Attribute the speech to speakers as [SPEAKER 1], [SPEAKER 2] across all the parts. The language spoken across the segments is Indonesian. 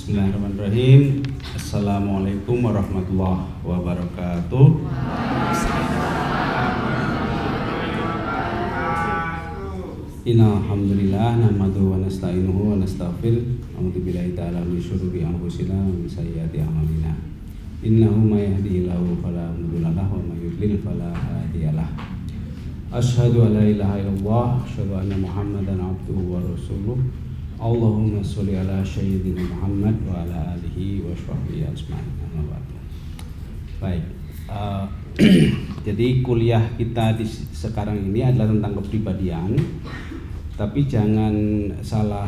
[SPEAKER 1] Bismillahirrahmanirrahim. Assalamualaikum warahmatullahi wabarakatuh. Innal hamdalillah nahmaduhu wa nasta'inuhu wa nastaghfiruh. A'udzu billahi ta'ala min syururi anfusina wa min sayyiati a'malina. Innahu may yahdihillahu fala mudilla lahu wa may yudlil fala hadiya lahu. Asyhadu an la ilaha illallah wa asyhadu anna Muhammadan abduhu wa rasuluh. Allahumma sholli ala sayyidina Muhammad wa ala alihi wa sahbihi ajmain. Baik. Jadi kuliah kita sekarang ini adalah tentang kepribadian. Tapi jangan salah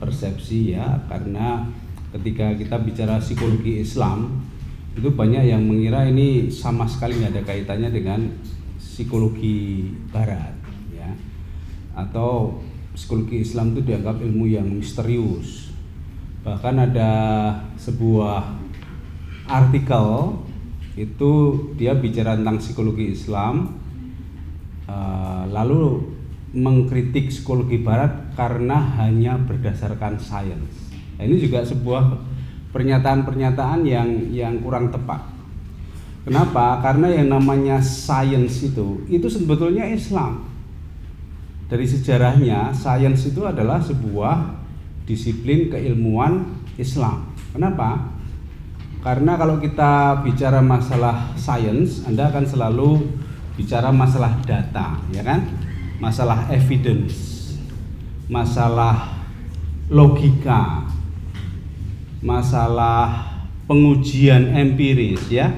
[SPEAKER 1] persepsi ya, karena ketika kita bicara psikologi Islam itu banyak yang mengira ini sama sekali nggak ada kaitannya dengan psikologi Barat ya, atau psikologi Islam itu dianggap ilmu yang misterius. Bahkan ada sebuah artikel itu dia bicara tentang psikologi Islam, lalu mengkritik psikologi Barat karena hanya berdasarkan sains. Nah, ini juga sebuah pernyataan-pernyataan yang kurang tepat. Kenapa? Karena yang namanya sains itu sebetulnya Islam. Dari sejarahnya, sains itu adalah sebuah disiplin keilmuan Islam. Kenapa? Karena kalau kita bicara masalah sains, Anda akan selalu bicara masalah data, ya kan? Masalah evidence, masalah logika, masalah pengujian empiris, ya.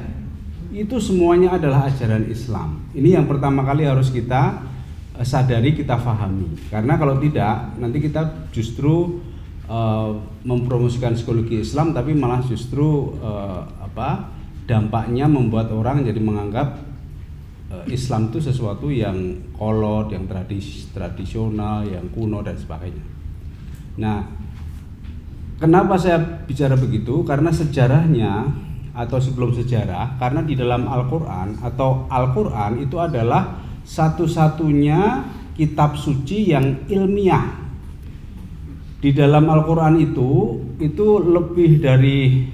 [SPEAKER 1] Itu semuanya adalah ajaran Islam. Ini yang pertama kali harus kita sadari, kita fahami. Karena kalau tidak, nanti kita justru mempromosikan psikologi Islam, tapi malah justru dampaknya membuat orang jadi menganggap Islam itu sesuatu yang kolot, yang tradisional, yang kuno dan sebagainya. Nah, kenapa saya bicara begitu? Karena sejarahnya atau sebelum sejarah, karena di dalam Al-Quran atau Al-Quran itu adalah satu-satunya kitab suci yang ilmiah. Di dalam Al-Quran itu lebih dari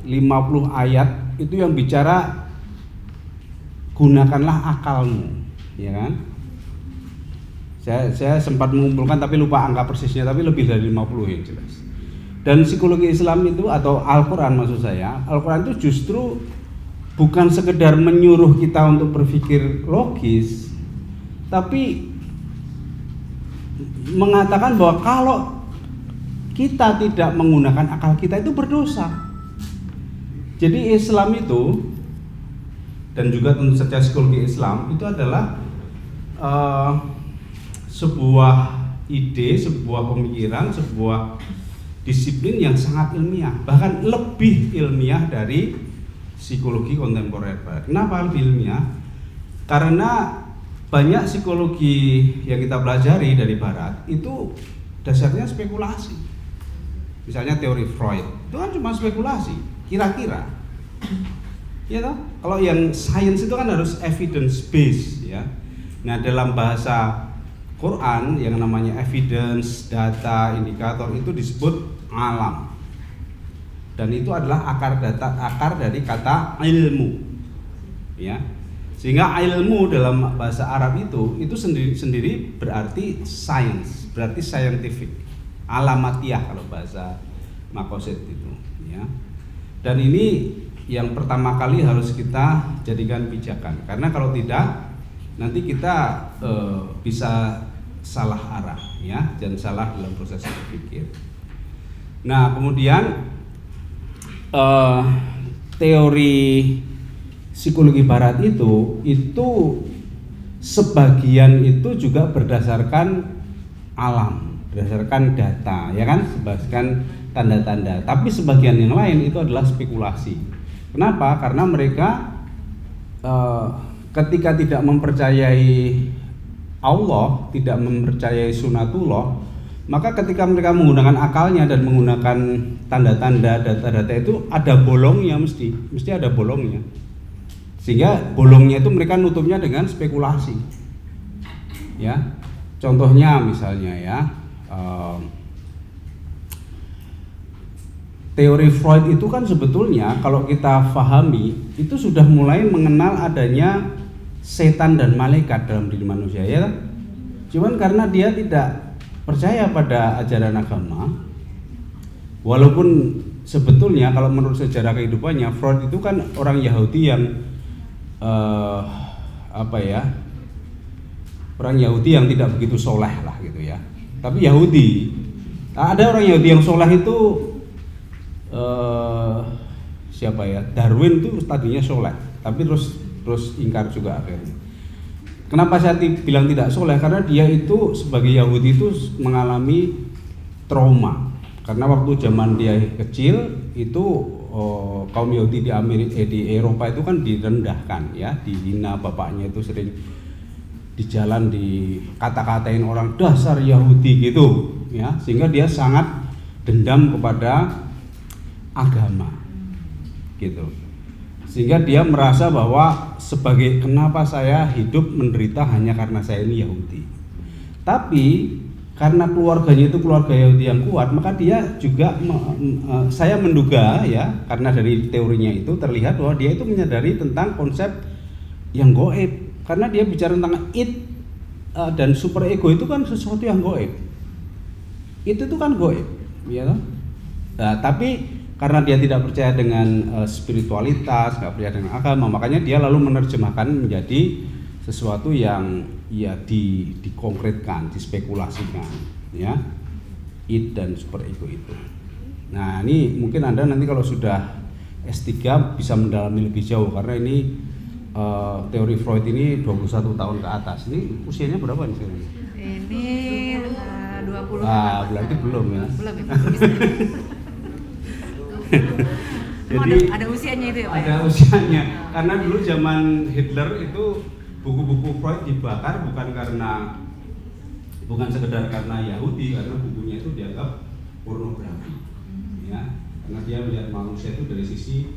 [SPEAKER 1] 50 ayat itu yang bicara gunakanlah akalmu, ya kan? Saya sempat mengumpulkan tapi lupa angka persisnya, tapi lebih dari 50 yang jelas. Dan psikologi Islam itu atau Al-Quran maksud saya, Al-Quran itu justru bukan sekedar menyuruh kita untuk berpikir logis, tapi mengatakan bahwa kalau kita tidak menggunakan akal kita itu berdosa. Jadi Islam itu, dan juga tentu saja psikologi Islam itu adalah sebuah ide, sebuah pemikiran, sebuah disiplin yang sangat ilmiah, bahkan lebih ilmiah dari psikologi kontemporer Barat. Kenapa lebih ilmiah? Karena banyak psikologi yang kita pelajari dari Barat itu dasarnya spekulasi. Misalnya teori Freud itu kan cuma spekulasi, kira-kira. Ya toh? Kalau yang sains itu kan harus evidence based ya. Nah, dalam bahasa Quran yang namanya evidence, data, indikator itu disebut alam. Dan itu adalah akar dari kata ilmu. Ya. Sehingga ilmu dalam bahasa Arab itu sendiri berarti science, berarti scientific, alamatiah kalau bahasa Makosid itu, ya. Dan ini yang pertama kali harus kita jadikan pijakan, karena kalau tidak nanti kita bisa salah arah, ya, dan salah dalam proses berpikir. Nah, kemudian teori psikologi Barat itu sebagian itu juga berdasarkan alam, berdasarkan data, ya kan, berdasarkan tanda-tanda. Tapi sebagian yang lain itu adalah spekulasi. Kenapa? Karena mereka ketika tidak mempercayai Allah, tidak mempercayai sunatullah, maka ketika mereka menggunakan akalnya dan menggunakan tanda-tanda, data-data itu ada bolongnya, mesti ada bolongnya. Sehingga bolongnya itu mereka nutupnya dengan spekulasi. Ya, contohnya misalnya ya, teori Freud itu kan sebetulnya kalau kita pahami itu sudah mulai mengenal adanya setan dan malaikat dalam diri manusia, ya. Cuman karena dia tidak percaya pada ajaran agama, walaupun sebetulnya kalau menurut sejarah kehidupannya Freud itu kan orang Yahudi yang orang Yahudi yang tidak begitu soleh lah gitu ya. Tapi Yahudi, ada orang Yahudi yang soleh itu Darwin itu tadinya soleh, tapi terus ingkar juga akhirnya. Kenapa saya bilang tidak soleh? Karena dia itu sebagai Yahudi itu mengalami trauma. Karena waktu zaman dia kecil itu kaum Yahudi di Eropa itu kan direndahkan, ya, dihina, bapaknya itu sering di jalan dikata-katain orang dasar Yahudi gitu, ya, sehingga dia sangat dendam kepada agama gitu, sehingga dia merasa bahwa sebagai kenapa saya hidup menderita hanya karena saya ini Yahudi. Tapi karena keluarganya itu keluarga Yahudi yang kuat, maka dia juga saya menduga, ya, karena dari teorinya itu terlihat bahwa dia itu menyadari tentang konsep yang gaib, karena dia bicara tentang dan super ego itu kan sesuatu yang gaib. Itu kan gaib, ya. Nah, tapi karena dia tidak percaya dengan spiritualitas, nggak percaya dengan agama, makanya dia lalu menerjemahkan menjadi sesuatu yang ya dikonkretkan, dispekulasikan, ya, dan super ego itu. Nah, ini mungkin Anda nanti kalau sudah S3 bisa mendalami lebih jauh, karena ini teori Freud ini 21 tahun ke atas. Ini usianya berapa nih sekarang?
[SPEAKER 2] Ini 20.
[SPEAKER 1] Berarti belum, ya.
[SPEAKER 2] Belum ya.
[SPEAKER 1] Jadi
[SPEAKER 2] ada usianya itu ya, Pak?
[SPEAKER 1] Ada usianya. Karena dulu zaman Hitler itu buku-buku Freud dibakar bukan sekedar karena Yahudi, karena bukunya itu dianggap pornografi, ya, karena dia melihat manusia itu dari sisi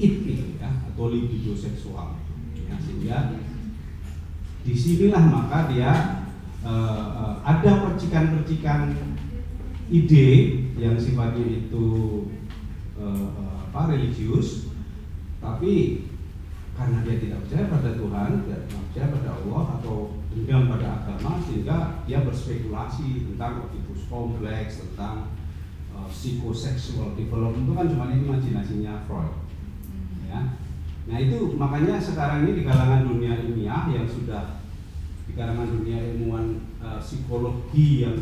[SPEAKER 1] itu, ya, atau libido seksual, ya, sehingga disinilah maka dia ada percikan-percikan ide yang sifatnya itu religius, tapi karena dia tidak percaya pada Tuhan, tidak percaya pada Allah atau dendam pada agama, sehingga dia berspekulasi tentang Oedipus kompleks, tentang psikoseksual development. Itu kan cuma imajinasinya Freud, ya. Nah, itu makanya sekarang ini di kalangan dunia ilmiah yang sudah di kalangan dunia ilmuwan psikologi yang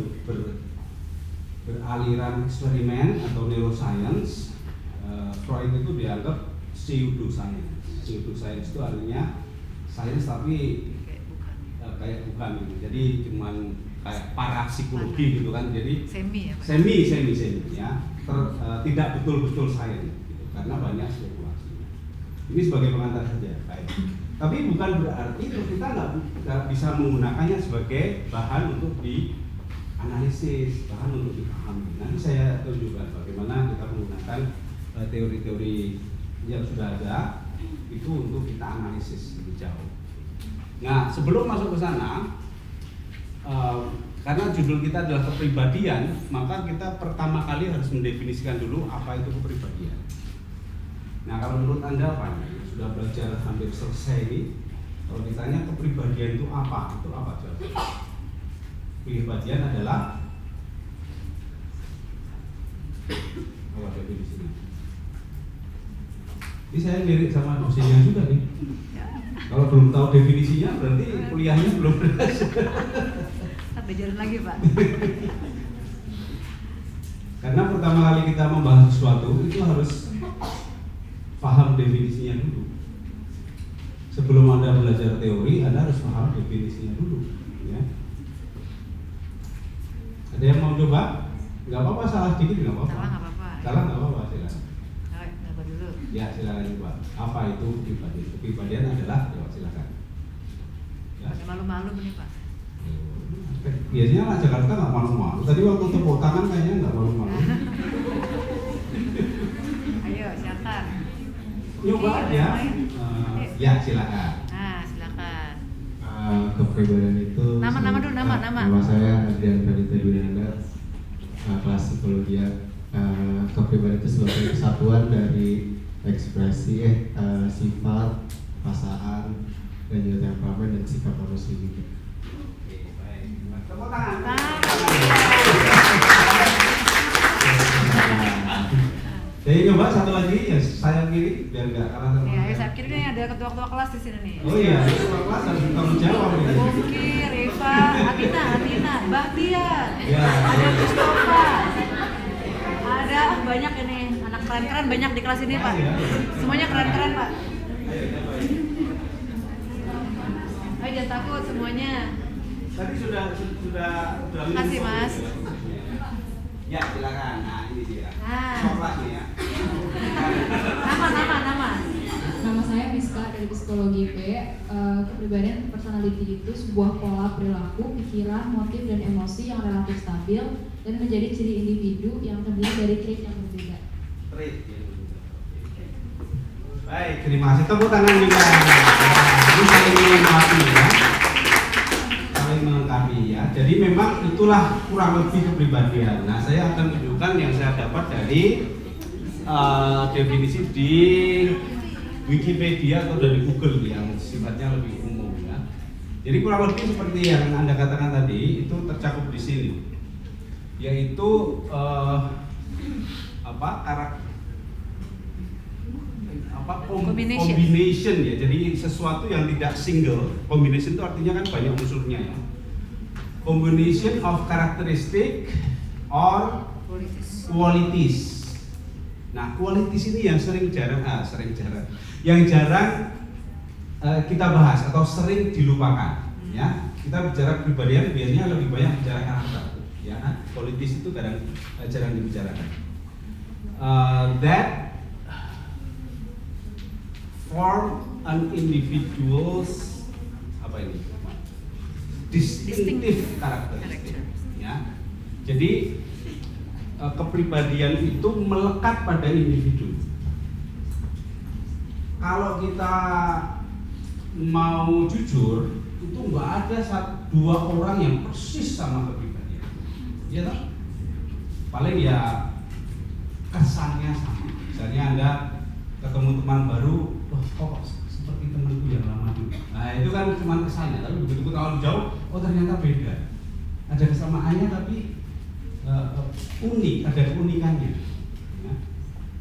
[SPEAKER 1] beraliran eksperimen atau neuroscience, Freud itu dianggap pseudoscience. Pseudoscience itu artinya sains tapi kayak bukan gitu. Jadi cuman kayak parapsikologi gitu kan. Jadi
[SPEAKER 2] semi ya, Pak?
[SPEAKER 1] Semi ya. Tidak betul-betul sains gitu, karena banyak spekulasinya. Ini sebagai pengantar saja, baik. Tapi bukan berarti kita nggak bisa menggunakannya sebagai bahan untuk dianalisis, bahan untuk dipahami. Nanti saya tunjukkan bagaimana kita menggunakan teori-teori yang sudah ada itu untuk kita analisis lebih jauh. Nah, sebelum masuk ke sana, karena judul kita adalah kepribadian, maka kita pertama kali harus mendefinisikan dulu apa itu kepribadian. Nah, kalau menurut Anda apa? Sudah belajar hampir selesai ini, kalau ditanya kepribadian itu apa? Itu apa jawabannya? Kepribadian adalah apa definisinya? Ini saya lirik sama dosennya juga nih. Kalau belum tahu definisinya berarti kuliahnya belum beres.
[SPEAKER 2] Ada jalan lagi, Pak.
[SPEAKER 1] Karena pertama kali kita membahas sesuatu itu harus paham definisinya dulu. Sebelum Anda belajar teori, Anda harus paham definisinya dulu, ya. Ada yang mau coba? Nggak apa-apa, salah dikit nggak apa-apa.
[SPEAKER 2] Salah nggak apa-apa.
[SPEAKER 1] Salah nggak apa-apa, silakan.
[SPEAKER 2] Coba dulu.
[SPEAKER 1] Ya, silakan coba. Apa itu kepribadian? Kepribadian adalah, coba silakan. Ya.
[SPEAKER 2] Ada malu-malu nih, Pak.
[SPEAKER 1] Biasanya anak Jakarta nggak malu-malu. Tadi waktu tepuk tangan kayaknya nggak malu-malu.
[SPEAKER 2] Ayo, silakan.
[SPEAKER 1] Nyoba aja. Ya, silakan.
[SPEAKER 2] Nah, silakan.
[SPEAKER 3] Kepribadian itu
[SPEAKER 2] Nama dulu, nama.
[SPEAKER 3] Nama saya Adrian Pradita Dwinanda, kelas psikologi. Kepribadian kepribadian itu sebagai kesatuan dari ekspresi sifat, perasaan, dan juga temperamen dan sikap manusia juga.
[SPEAKER 1] Oke, baik. Tepuk tangan. Jadi coba satu lagi ya saya kiri biar nggak kalah sama.
[SPEAKER 2] Nih, ayo saya kira nih ada ketua-ketua kelas di sini nih.
[SPEAKER 1] Oh iya, ketua kelas harus bertanggung jawab ini.
[SPEAKER 2] Bungki, Reva, Atina, Bahtiar,
[SPEAKER 1] Ya.
[SPEAKER 2] ada Mustafa, ada banyak ini anak keren-keren banyak di kelas ini Pak. Semuanya keren-keren Pak. Ayo jangan takut semuanya.
[SPEAKER 1] Tadi sudah
[SPEAKER 2] Terima kasih, Mas.
[SPEAKER 1] Ya silakan. Nah ini dia.
[SPEAKER 2] Nah.
[SPEAKER 1] Ketua kelas nih ya.
[SPEAKER 2] Nama.
[SPEAKER 4] Nama saya Miska dari Psikologi IP. Kepribadian personality itu sebuah pola perilaku, pikiran, motif, dan emosi yang relatif stabil dan menjadi ciri individu yang terdiri dari trait yang berbeda.
[SPEAKER 1] Trait. Baik, terima kasih. Tepuk tangan juga. Ini saling melengkapi ya. Saling melengkapi ya. Jadi memang itulah kurang lebih kepribadian. Nah, saya akan tunjukkan yang saya dapat dari definisi di Wikipedia atau dari Google yang sifatnya lebih umum ya. Jadi kurang lebih seperti yang Anda katakan tadi itu tercakup di sini, yaitu combination ya. Jadi sesuatu yang tidak single. Combination itu artinya kan banyak unsurnya ya. Combination of characteristic or qualities. Nah, qualities ini yang yang jarang kita bahas atau sering dilupakan. Ya, kita bicara kepribadian biasanya lebih banyak bicara karakter. Ya, qualities itu jarang dibicarakan. That form an individual's distinctive characteristic. Ya, jadi kepribadian itu melekat pada individu. Kalau kita mau jujur, itu nggak ada dua orang yang persis sama kepribadian, ya toh? Paling ya kesannya sama. Misalnya Anda ketemu teman baru, wah kok seperti temanku yang lama dulu. Nah itu kan cuma kesannya, tapi begitu tahun jauh, oh ternyata beda. Ada kesamaannya tapi unik, ada keunikannya. Ya.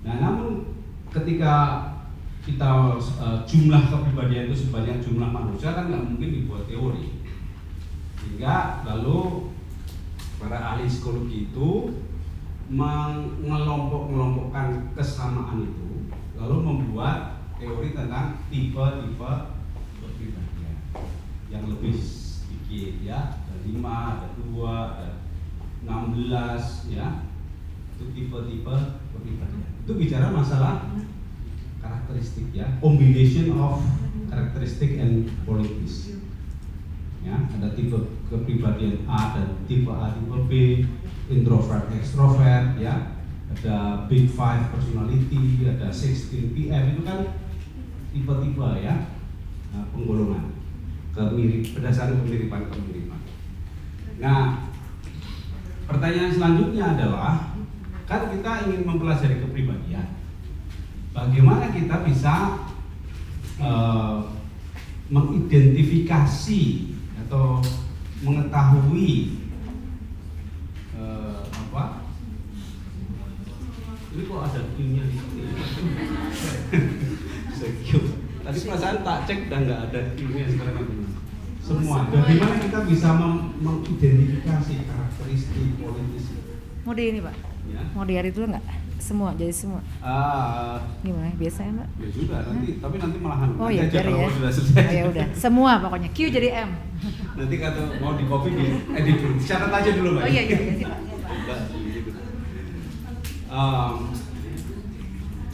[SPEAKER 1] Nah, namun ketika kita jumlah kepribadian itu sebanyak jumlah manusia kan nggak mungkin dibuat teori. Sehingga lalu para ahli psikologi itu mengelompokkan kesamaan itu, lalu membuat teori tentang tipe-tipe kepribadian yang lebih sedikit ya, ada 5, ada 2, ada 16 ya, itu tipe-tipe kepribadian. Itu bicara masalah karakteristik ya, combination of characteristic and qualities. Ya, ada tipe kepribadian A dan tipe A, tipe B, introvert, extrovert ya. Ada Big Five personality, ada 16 PM, itu kan tipe-tipe ya, penggolongan berdasarkan kemiripan. Nah, pertanyaan selanjutnya adalah, kan kita ingin mempelajari kepribadian, bagaimana kita bisa mengidentifikasi atau mengetahui ini kok ada pilnya di sini. Tadi perasaan tak cek dan nggak ada pilnya sekarang. Semua. Bagaimana kita bisa mengidentifikasi karakteristik politis?
[SPEAKER 2] Mau di ini Pak?
[SPEAKER 1] Ya.
[SPEAKER 2] Mau di hari dulu nggak? Semua, jadi semua. Gimana? Biasanya Mbak?
[SPEAKER 1] Ya sudah, tapi nanti malahan.
[SPEAKER 2] Oh
[SPEAKER 1] nanti
[SPEAKER 2] iya,
[SPEAKER 1] aja
[SPEAKER 2] biar
[SPEAKER 1] kalau
[SPEAKER 2] ya.
[SPEAKER 1] sudah selesai.
[SPEAKER 2] Oh ya udah, semua pokoknya. Q jadi M.
[SPEAKER 1] Nanti kata mau di copy di edit dulu. Catat aja dulu Mbak.
[SPEAKER 2] Oh iya sih Pak.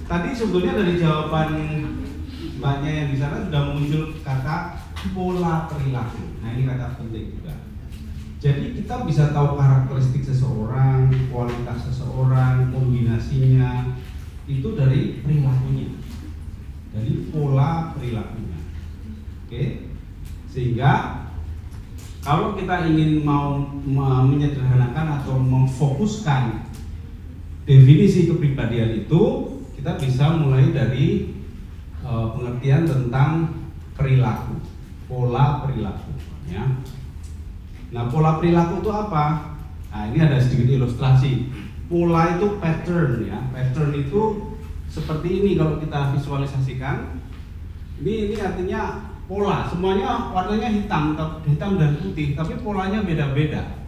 [SPEAKER 1] Tadi sebetulnya dari jawaban Mbaknya yang di sana sudah muncul kata pola perilaku. Nah ini kata penting juga. Jadi kita bisa tahu karakteristik seseorang, kualitas seseorang, kombinasinya itu dari perilakunya, dari pola perilakunya. Oke, sehingga kalau kita ingin mau menyederhanakan atau memfokuskan definisi kepribadian itu kita bisa mulai dari pengertian tentang perilaku, pola perilaku, ya. Nah, pola perilaku itu apa? Nah, ini ada sedikit ilustrasi. Pola itu pattern, ya. Pattern itu seperti ini kalau kita visualisasikan. Ini artinya pola. Semuanya warnanya hitam dan putih, tapi polanya beda-beda.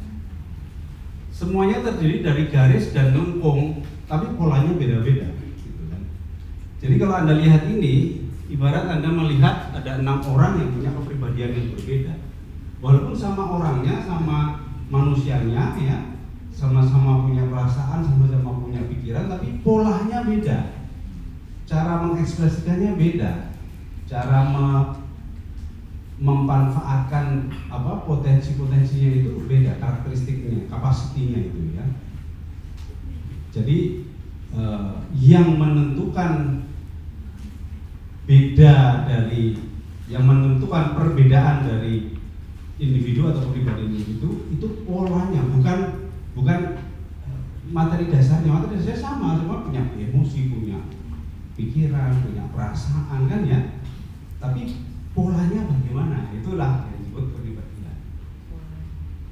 [SPEAKER 1] Semuanya terdiri dari garis dan lengkung, tapi polanya beda-beda. Gitu kan. Jadi kalau Anda lihat ini, ibarat Anda melihat ada 6 orang yang punya kepribadian yang berbeda. Walaupun sama orangnya, sama manusianya, ya, sama-sama punya perasaan, sama-sama punya pikiran, tapi polanya beda. Cara mengekspresikannya beda. Cara memanfaatkan potensi-potensinya itu beda, karakteristiknya, kapasitinya itu, ya. Jadi yang menentukan perbedaan dari individu atau pribadi individu itu polanya, bukan materi dasarnya. Materi dasarnya sama, semua punya emosi, punya pikiran, punya perasaan, kan, ya. Tapi polanya bagaimana? Itulah yang disebut kepribadian.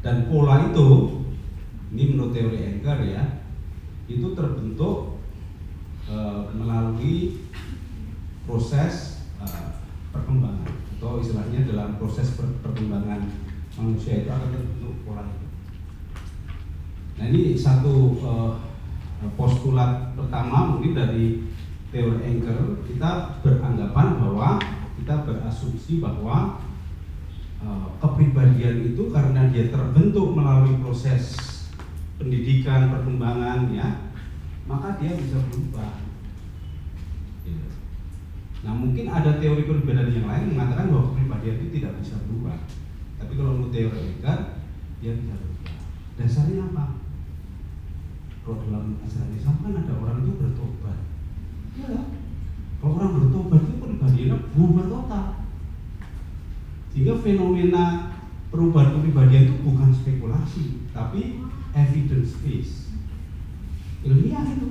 [SPEAKER 1] Dan pola itu, ini menurut teori Anker, ya, itu terbentuk melalui proses perkembangan, atau istilahnya dalam proses perkembangan manusia itu akan terbentuk pola itu. Nah, ini satu postulat pertama mungkin dari teori Anker. Kita beranggapan bahwa kita berasumsi bahwa kepribadian itu karena dia terbentuk melalui proses pendidikan, perkembangan, ya, maka dia bisa berubah. Nah, mungkin ada teori kepribadian yang lain mengatakan bahwa kepribadian itu tidak bisa berubah. Tapi kalau menurut teori Anker, dia bisa berubah. Dasarnya apa? Kalau dalam ajaran Islam kan ada orang itu bertobat. Ya, kalau orang bertobat itu kepribadiannya berubah total. Sehingga fenomena perubahan kepribadian itu bukan spekulasi, tapi evidence based, ilmiah itu.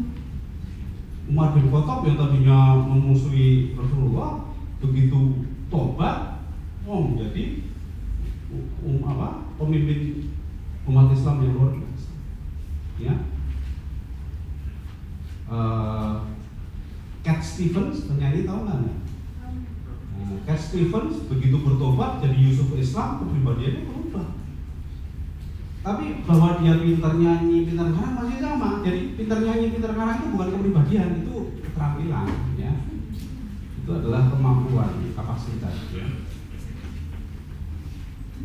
[SPEAKER 1] Umar bin Khattab yang tadinya memusuhi Rasulullah, begitu tobat, menjadi pemimpin umat Islam yang luar biasa. Ya. Cat Stevens, penyanyi, tahu nggak? Cat Stevens begitu bertobat jadi Yusuf Islam, kepribadiannya berubah. Tapi bahwa dia pintar nyanyi, pintar ngarang masih sama. Jadi pintar nyanyi, pintar ngarang itu bukan kepribadian, itu keterampilan, ya. Itu adalah kemampuan, kapasitas, ya.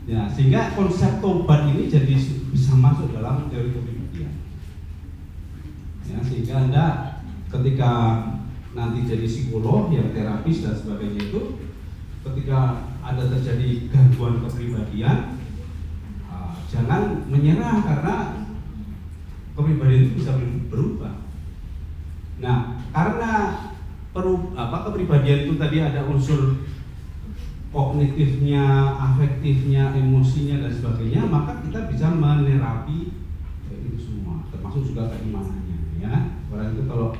[SPEAKER 1] Ya, sehingga konsep tobat ini jadi bisa masuk dalam teori kepribadian. Ya, sehingga Anda ketika nanti jadi psikolog yang terapis dan sebagainya itu, ketika ada terjadi gangguan kepribadian, jangan menyerah karena kepribadian itu bisa berubah. Nah, karena kepribadian itu tadi ada unsur kognitifnya, afektifnya, emosinya dan sebagainya, maka kita bisa menerapi itu semua, termasuk juga keimanannya, ya. Orang itu kalau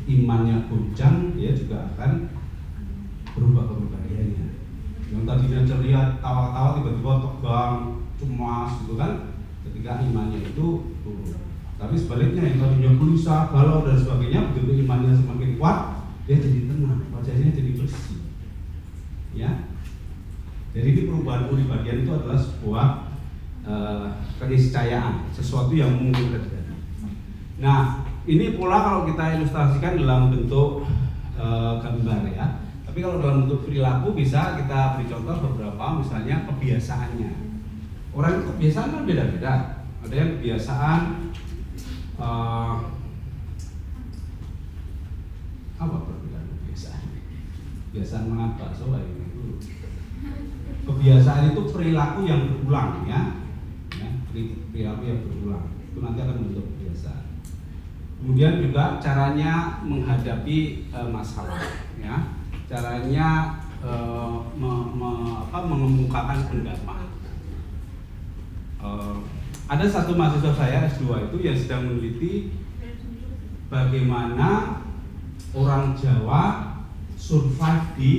[SPEAKER 1] imannya goncang, dia juga akan berubah kepribadiannya. Yang tadinya ceria, tawa-tawa, tiba-tiba tegang, cemas, gitu kan, ketika imannya itu turun. Tapi sebaliknya yang tadinya gelisah, galau dan sebagainya, begitu imannya semakin kuat, dia jadi tenang, wajahnya jadi bersih. Ya, jadi ini perubahan kepribadian itu adalah sebuah keniscayaan, sesuatu yang mungkin terjadi. Nah, ini pola kalau kita ilustrasikan dalam bentuk gambar, ya. Tapi kalau dalam bentuk perilaku bisa kita beri contoh beberapa, misalnya kebiasaannya. Orang itu kebiasaan kan beda-beda. Ada yang kebiasaan apa perbedaan kebiasaan? Kebiasaan makan bakso ini dulu. Kebiasaan itu perilaku yang berulang, ya. Perilaku yang berulang. Itu nanti akan membentuk kebiasaan. Kemudian juga caranya menghadapi masalah, ya. Caranya mengemukakan pendapat. ada satu mahasiswa saya S2 itu yang sedang meneliti bagaimana orang Jawa survive di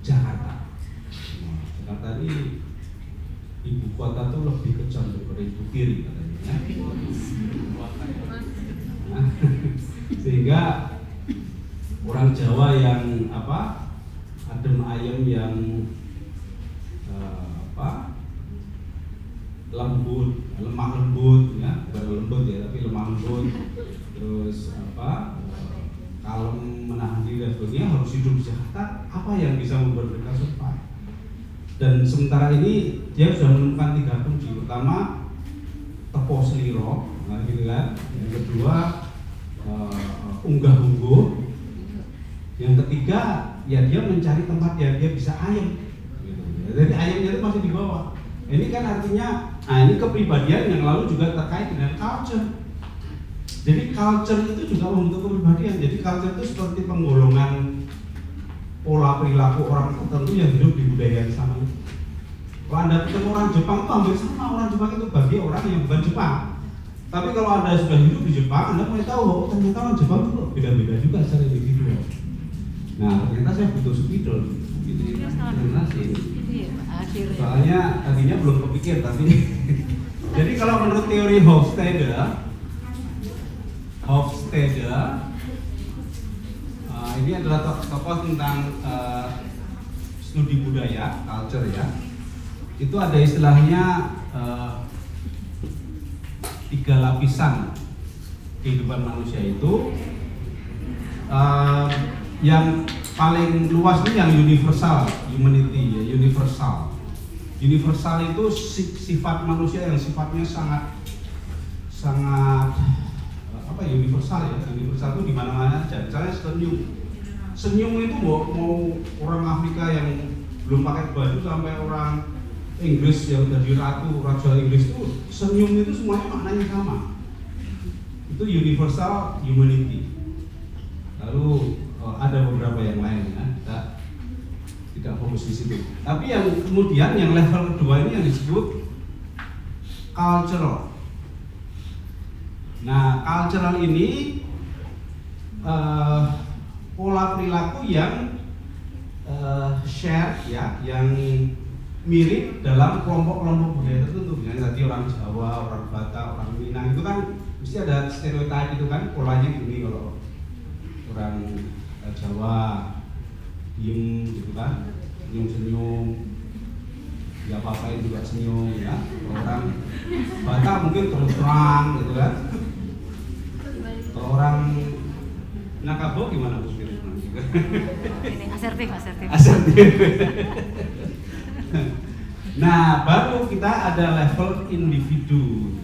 [SPEAKER 1] Jakarta. Nah, Jakarta ini ibu kota tuh lebih kejam daripada ibu tiri katanya. Nah, sehingga orang Jawa yang adem ayem yang lemah lembut ya, bukan lembut ya tapi lemah lembut, terus kalem, menahan diri dan sebagainya, harus hidup di Jakarta. Apa yang bisa membuat mereka survive? Dan sementara ini dia sudah menemukan 3 kunci. Pertama, tepo seliro, gitu kan. Yang kedua, unggah-ungguh. Yang ketiga, ya dia mencari tempat yang dia bisa ayam. Gitu. Jadi ayamnya itu masih di bawah. Ini kan artinya, ini kepribadian yang lalu juga terkait dengan culture. Jadi culture itu juga membentuk kepribadian. Jadi culture itu seperti penggolongan pola perilaku orang tertentu yang hidup di budaya yang sama. Kalau Anda ketemu orang Jepang itu hampir sama. Orang Jepang itu bagi orang yang bukan Jepang. Tapi kalau Anda sudah hidup di Jepang, Anda mulai tahu ternyata orang Jepang itu beda-beda juga secara individual. Nah, ternyata saya butuh subtitle gitu ya. Soalnya tadinya belum kepikir tapi jadi kalau menurut teori Hofstede, ini adalah tokoh tentang studi budaya, culture ya. Itu ada istilahnya 3 lapisan kehidupan manusia itu. Yang paling luas ini yang universal, humanity ya, universal. Universal itu sifat manusia yang sifatnya sangat universal ya. Universal itu di mana-mana aja. Misalnya senyum itu mau orang Afrika yang belum pakai baju sampai orang Inggris yang jadi raja Inggris itu senyum itu semuanya maknanya sama. Itu universal humanity. Lalu ada beberapa yang lain ya, kita tidak fokus di situ. Tapi yang kemudian yang level kedua ini yang disebut cultural. Nah, cultural ini pola perilaku yang share ya, yang mirip dalam kelompok-kelompok budaya tertentu. Misalnya tadi orang Jawa, orang Batak, orang Minang itu kan mesti ada stereotip itu kan, polanya gini. Kalau orang Jawa diem gitu kan, senyum-senyum, ya apa-apain juga senyum ya. Orang Batak mungkin terus terang gitu kan. Kalau orang Minangkabau gimana Bu?
[SPEAKER 2] Ini asertif.
[SPEAKER 1] Nah, baru kita ada level individu.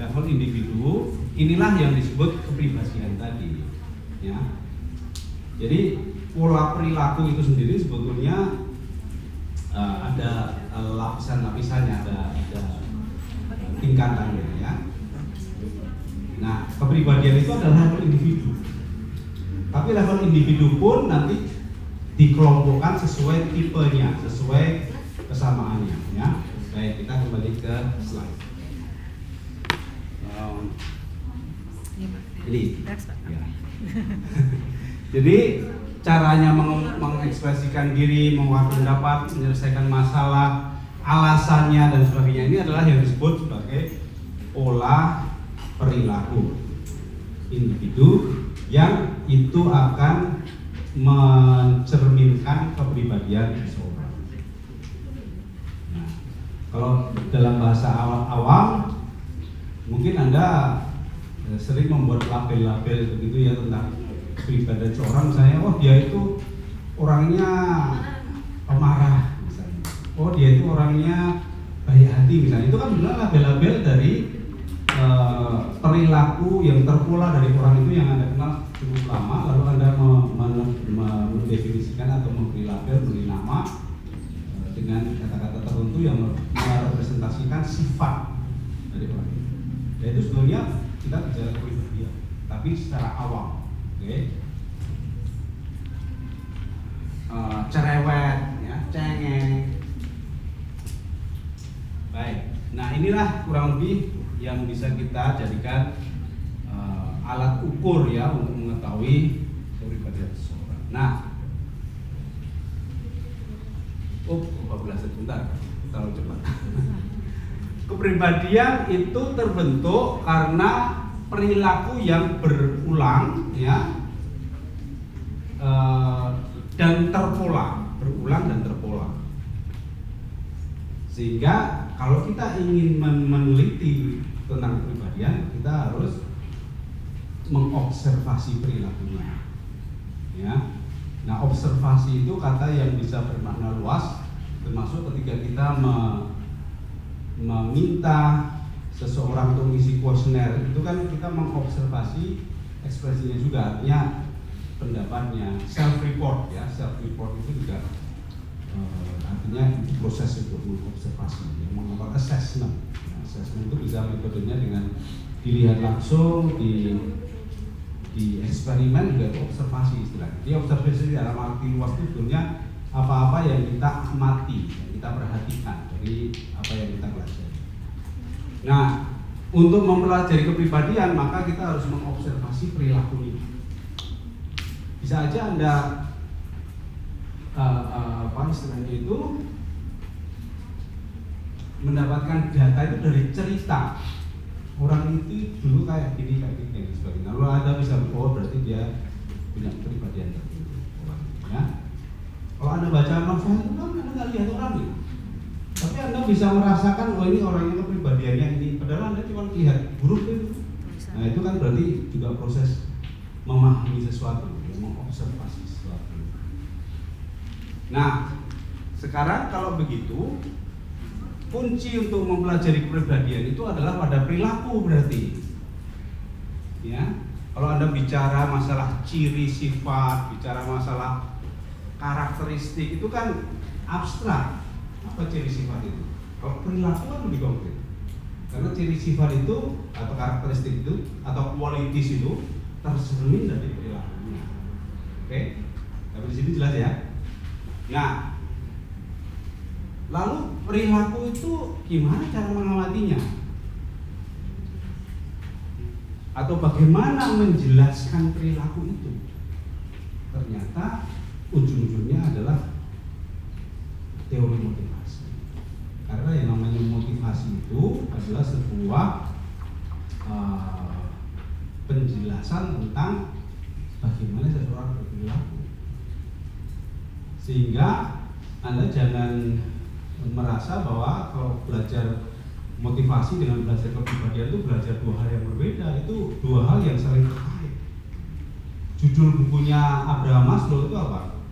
[SPEAKER 1] Level individu inilah yang disebut kepribadian tadi ya. Jadi pola perilaku itu sendiri sebetulnya ada lapisan-lapisannya, ada tingkatannya ya. Nah, kepribadian itu adalah level individu. Tapi level individu pun nanti dikelompokkan sesuai tipenya, sesuai kesamaannya ya. Baik, kita kembali ke slide. Ini ya. Jadi caranya mengekspresikan diri, mengungkapkan pendapat, menyelesaikan masalah, alasannya dan sebagainya, ini adalah yang disebut sebagai pola perilaku individu yang itu akan mencerminkan kepribadian seseorang. Nah, kalau dalam bahasa awam mungkin Anda sering membuat label-label begitu ya tentang kepribadian seorang. Misalnya, oh dia itu orangnya pemarah misalnya. Oh dia itu orangnya baik hati misalnya. Itu kan benar label-label dari perilaku yang terpola dari orang itu yang Anda kenal cukup lama, lalu Anda mendefinisikan atau memberi label, memberi nama dengan kata-kata tertentu yang merepresentasikan sifat dari orang itu. Dan itu sebenarnya kita bicara kepribadian, tapi secara awam, oke? Cerewet, ya, cengeng. Baik. Nah inilah kurang lebih yang bisa kita jadikan alat ukur ya untuk mengetahui kepribadian seseorang. Nah, 14 sebentar, terlalu cepat. Kepribadian itu terbentuk karena perilaku yang berulang ya dan terpola, berulang dan terpola. Sehingga kalau kita ingin meneliti tentang kepribadian, kita harus mengobservasi perilakunya. Ya. Nah, observasi itu kata yang bisa bermakna luas, termasuk ketika kita meminta seseorang untuk mengisi kuesioner, itu kan kita mengobservasi ekspresinya juga, artinya pendapatnya, self report ya, self report itu juga artinya itu proses untuk mengobservasi, yang melakukan assessment. Nah, assessment itu bisa metodenya dengan dilihat langsung, di eksperimen juga observasi istilahnya. Di observasi dalam arti luas itu sebenarnya apa-apa yang kita amati, yang kita perhatikan dari apa yang kita pelajari. Nah, untuk mempelajari kepribadian maka kita harus mengobservasi perilakunya. Bisa aja Anda istilahnya itu mendapatkan data itu dari cerita. Orang itu dulu kayak gini dan sebagainya. Lalu Anda bisa berarti dia punya kepribadian tertentu. Ya. Kalau Anda baca novel itu kan Anda nggak lihat orangnya, tapi Anda bisa merasakan ini orangnya kepribadiannya ini. Padahal Anda cuma lihat huruf itu. Nah itu kan berarti juga proses memahami sesuatu, mengobservasi sesuatu. Nah sekarang kalau begitu, kunci untuk mempelajari kepribadian itu adalah pada perilaku berarti. Ya, kalau Anda bicara masalah ciri sifat, bicara masalah karakteristik itu kan abstrak. Apa ciri sifat itu? Kalau perilaku kan lebih konkret. Karena ciri sifat itu atau karakteristik itu atau kualitas itu tercermin dari perilakunya. Oke? Tapi di sini jelas ya. Nah, lalu perilaku itu gimana cara mengamatinya? Atau bagaimana menjelaskan perilaku itu? Ternyata ujung-ujungnya adalah teori motivasi. Karena yang namanya motivasi itu adalah sebuah penjelasan tentang bagaimana seseorang berperilaku. Sehingga Anda jangan merasa bahwa kalau belajar motivasi dengan belajar kepribadian itu belajar dua hal yang berbeda, itu dua hal yang saling terkait. Judul bukunya Abraham Maslow itu apa?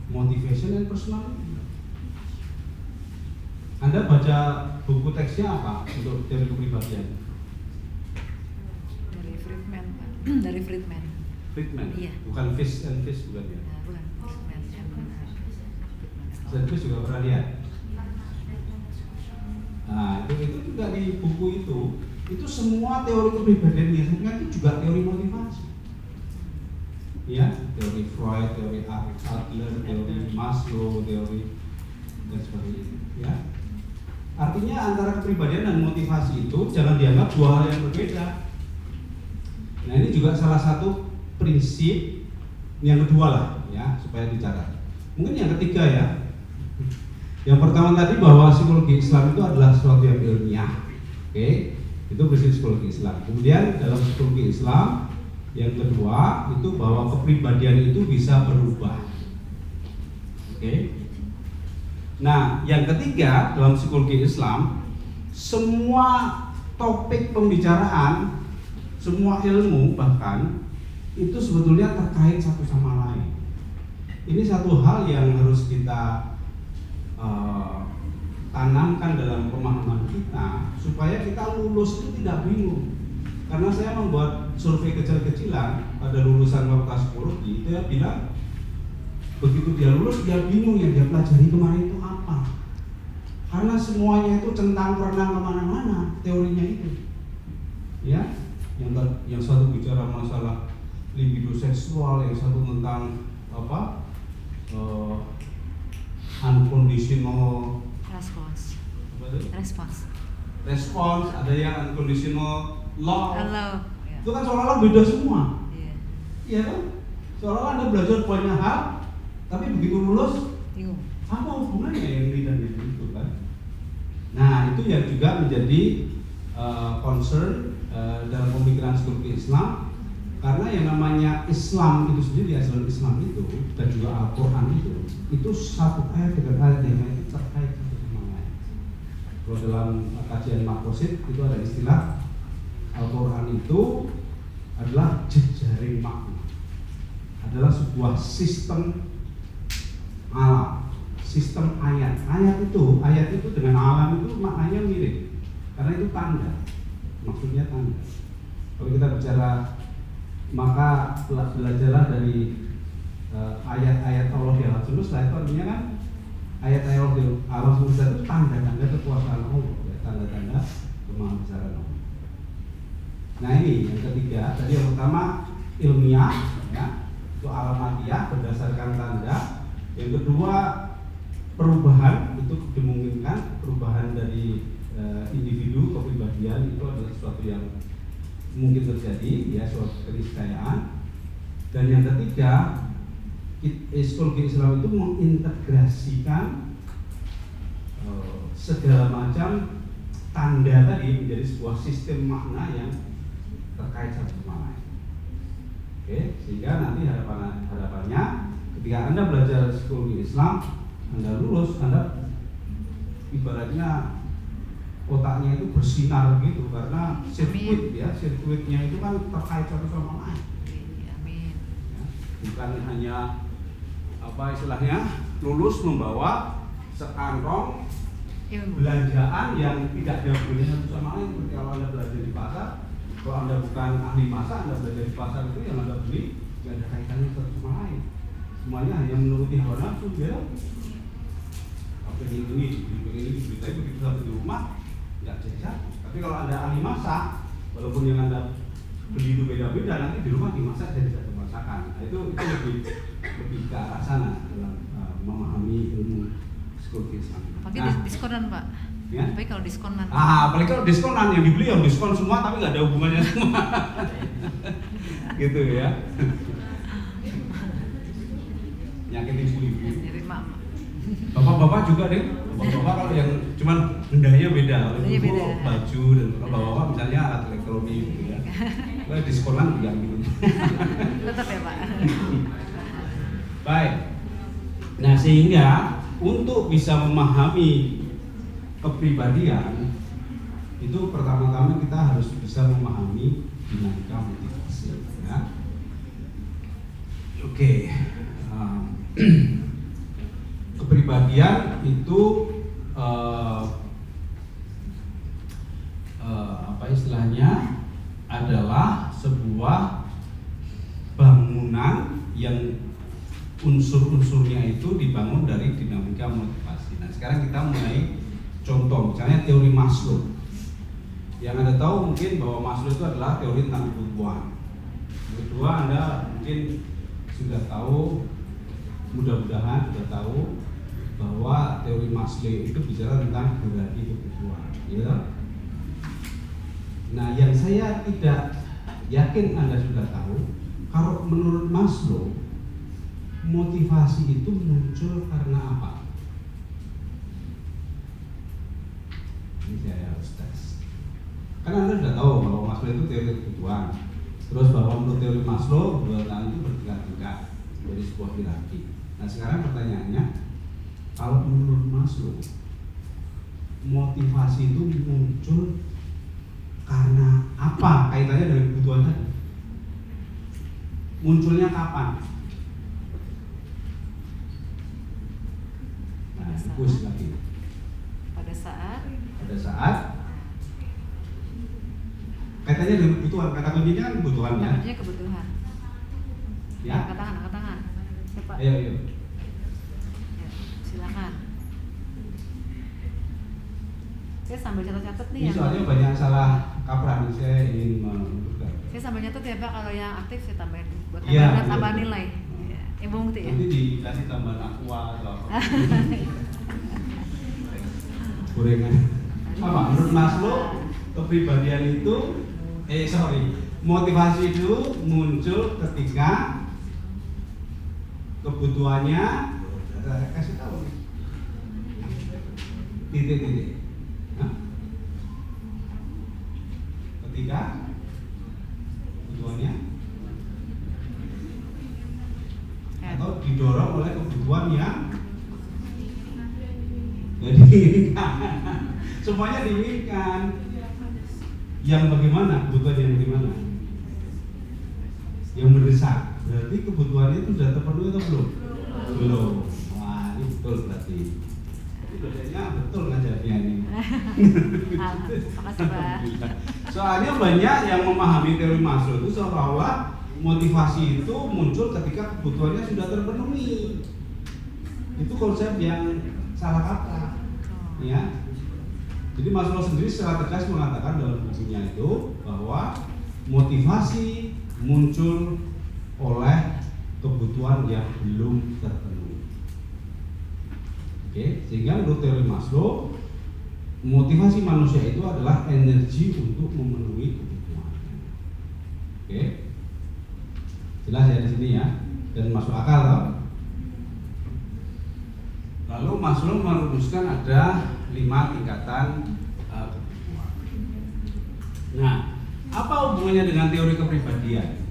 [SPEAKER 1] Motivation and Personality. Anda baca buku teksnya apa untuk teori kepribadian?
[SPEAKER 2] Dari Friedman, Pak. Dari Friedman.
[SPEAKER 1] Friedman?
[SPEAKER 2] Iya.
[SPEAKER 1] Bukan Fish and Fish bukan ya?
[SPEAKER 2] Nah, bukan Friedman.
[SPEAKER 1] Saya juga pernah lihat. Nah, itu juga di buku itu semua teori kepribadian biasanya itu juga teori motivasi. Ya, teori Freud, teori Adler, teori Maslow, teori dan sebagainya. Ya, artinya antara kepribadian dan motivasi itu jangan dianggap dua hal yang berbeda. Nah, ini juga salah satu prinsip yang kedua lah, ya, supaya dicatat. Mungkin yang ketiga ya. Yang pertama tadi bahwa psikologi Islam itu adalah sesuatu yang ilmiah, oke? Itu prinsip psikologi Islam. Kemudian dalam psikologi Islam yang kedua itu bahwa kepribadian itu bisa berubah, oke? Nah, yang ketiga dalam psikologi Islam semua topik pembicaraan, semua ilmu bahkan itu sebetulnya terkait satu sama lain. Ini satu hal yang harus kita tanamkan dalam pemahaman kita supaya kita lulus itu tidak bingung. Karena saya membuat survei kecil-kecilan pada lulusan fakultas psikologi, itu ya bilang begitu dia lulus dia bingung yang dia pelajari kemarin itu apa. Karena semuanya itu centang perenang kemana-mana teorinya itu. Ya, yang satu bicara masalah libido seksual, yang satu tentang unconditional
[SPEAKER 2] Response.
[SPEAKER 1] itu?
[SPEAKER 2] Respons.
[SPEAKER 1] Respons, ada yang unconditional love.
[SPEAKER 2] Halo. Ya.
[SPEAKER 1] Itu kan seolah-olah beda semua.
[SPEAKER 2] Iya.
[SPEAKER 1] Iya kan? Seolah-olah Anda belajar banyak hal, tapi begitu lulus,
[SPEAKER 2] Bingung.
[SPEAKER 1] apa hubungannya yang ini dan itu kan? Nah, itu yang juga menjadi concern dalam pemikiran psikologi Islam, karena yang namanya Islam itu sendiri, ajaran Islam itu dan juga Al-Quran itu satu ayat dengan ayat yang lain itu terkait satu sama lain. Kalau dalam kajian Makosid itu ada istilah Al-Quran itu adalah jejaring makna, adalah sebuah sistem alam, sistem ayat. Ayat itu dengan alam itu maknanya mirip, karena itu tanda, maksudnya tanda. Kalau kita bicara, maka belajarlah dari ayat-ayat Allah di alam semesta. Itu artinya kan ayat-ayat Allah di alam semesta itu tanda-tanda kekuasaan Allah, ya, tanda-tanda kemahabesaran Allah. Nah ini yang ketiga, tadi yang pertama ilmiah, ya, itu alamiah berdasarkan tanda. Yang kedua perubahan, itu dimungkinkan perubahan dari individu kepribadian itu adalah sesuatu yang mungkin terjadi, ya, suatu keniscayaan. Dan yang ketiga, psikologi Islam itu mengintegrasikan segala macam tanda tadi menjadi sebuah sistem makna yang terkait satu sama lain. Oke, sehingga nanti harapannya ketika Anda belajar psikologi Islam, Anda lulus, Anda ibaratnya otaknya itu bersinar gitu, karena sirkuitnya itu kan terkait satu sama lain.
[SPEAKER 2] Amin.
[SPEAKER 1] Ya, bukan hanya apa istilahnya lulus membawa sekantong
[SPEAKER 2] Ilmu.
[SPEAKER 1] belanjaan yang tidak ada hubungannya satu sama lain. Seperti kalau Anda belajar di pasar, kalau Anda bukan ahli masak, Anda belajar di pasar itu yang Anda beli tidak ada kaitannya satu sama lain. Semuanya hanya menuruti hawa nafsu, ya. Apa ini tapi begitu sampai di rumah nggak jejak. Tapi kalau Anda ahli masak, walaupun yang Anda beli itu beda-beda, nanti di rumah dimasak jadi satu masakan. Nah, itu lebih ke arah sana dalam memahami ilmu psikologi Islam.
[SPEAKER 2] Apalagi diskonan Pak.
[SPEAKER 1] Ya?
[SPEAKER 2] Apalagi kalau diskonan.
[SPEAKER 1] Apalagi kalau diskonan, yang dibeli yang diskon semua tapi nggak ada hubungannya semua. Gitu ya. Nyakitin ibu-ibu.
[SPEAKER 2] Nyari mama.
[SPEAKER 1] Bapak-bapak juga deh. Bapak-bapak kalau yang cuman bendanya beda, kalau
[SPEAKER 2] Bendanya
[SPEAKER 1] ibu
[SPEAKER 2] beda.
[SPEAKER 1] baju, dan kalau bapak-bapak misalnya alat elektronik gitu ya. Kalau diskonan juga gitu.
[SPEAKER 2] Tetap ya Pak.
[SPEAKER 1] Baik. Nah, sehingga untuk bisa memahami kepribadian itu pertama-tama kita harus bisa memahami dinamika motivasi, ya. Oke. Kepribadian itu apa istilahnya adalah sebuah bangunan yang unsur-unsurnya itu dibangun dari dinamika motivasi. Nah, sekarang kita mulai contoh, misalnya teori Maslow. Yang Anda tahu mungkin bahwa Maslow itu adalah teori tentang kebutuhan. Yang kedua, Anda mungkin sudah tahu, mudah-mudahan sudah tahu bahwa teori Maslow itu bicara tentang hierarki kebutuhan, ya. Nah, yang saya tidak yakin Anda sudah tahu, kalau menurut Maslow motivasi itu muncul karena apa? Ini saya harus tes. Kan Anda sudah tahu bahwa Maslow itu teori kebutuhan. Terus bahwa menurut teori Maslow, kebutuhan itu bertingkat-tingkat dari sebuah hierarki. Nah, sekarang pertanyaannya, kalau menurut Maslow, motivasi itu muncul karena apa? Kaitannya dengan kebutuhan tadi. Munculnya kapan? Nah, push lagi.
[SPEAKER 2] Pada
[SPEAKER 1] saat kaitannya dengan kebutuhan. Kata kuncinya kan kebutuhan, ya.
[SPEAKER 2] Namanya kebutuhan.
[SPEAKER 1] Ya.
[SPEAKER 2] Angkat tangan. Siapa?
[SPEAKER 1] Ayo.
[SPEAKER 2] Ya, silakan. Saya sambil catat-catat nih
[SPEAKER 1] Ini
[SPEAKER 2] ya.
[SPEAKER 1] soalnya banyak salah kaprah nih, saya ingin menunjukkan.
[SPEAKER 2] Saya sambil nyatet ya Pak, kalau yang aktif saya tambahin buat
[SPEAKER 1] Iya,
[SPEAKER 2] tambahan
[SPEAKER 1] betul.
[SPEAKER 2] nilai. Ya. Ibu Mukti ya.
[SPEAKER 1] Nanti dikasih tambahan aqua atau apa. Gorengan. Apa? Menurut Maslow kepribadian itu motivasi itu muncul ketika kebutuhannya kasih tahu titik-titik. Ketika kebutuhannya atau didorong oleh kebutuhan yang diinginkan. Semuanya diinginkan. Yang bagaimana? Kebutuhan yang bagaimana? Yang mendesak. Berarti kebutuhannya itu sudah terpenuhi atau belum? Belum. Wah, ini betul berarti. Ini dosennya betul ngajarnya ini.
[SPEAKER 2] Makasih Pak.
[SPEAKER 1] Soalnya banyak yang memahami teori Maslow itu seolah-olah motivasi itu muncul ketika kebutuhannya sudah terpenuhi. Itu konsep yang salah kata, ya. Jadi Maslow sendiri secara tegas mengatakan dalam bukunya itu bahwa motivasi muncul oleh kebutuhan yang belum terpenuhi. Oke, sehingga menurut teori Maslow motivasi manusia itu adalah energi untuk memenuhi kebutuhannya. Oke, jelas ya di sini ya, dan masuk akal loh. Lalu Maslow merumuskan ada 5 tingkatan kebutuhan. Nah, apa hubungannya dengan teori kepribadian?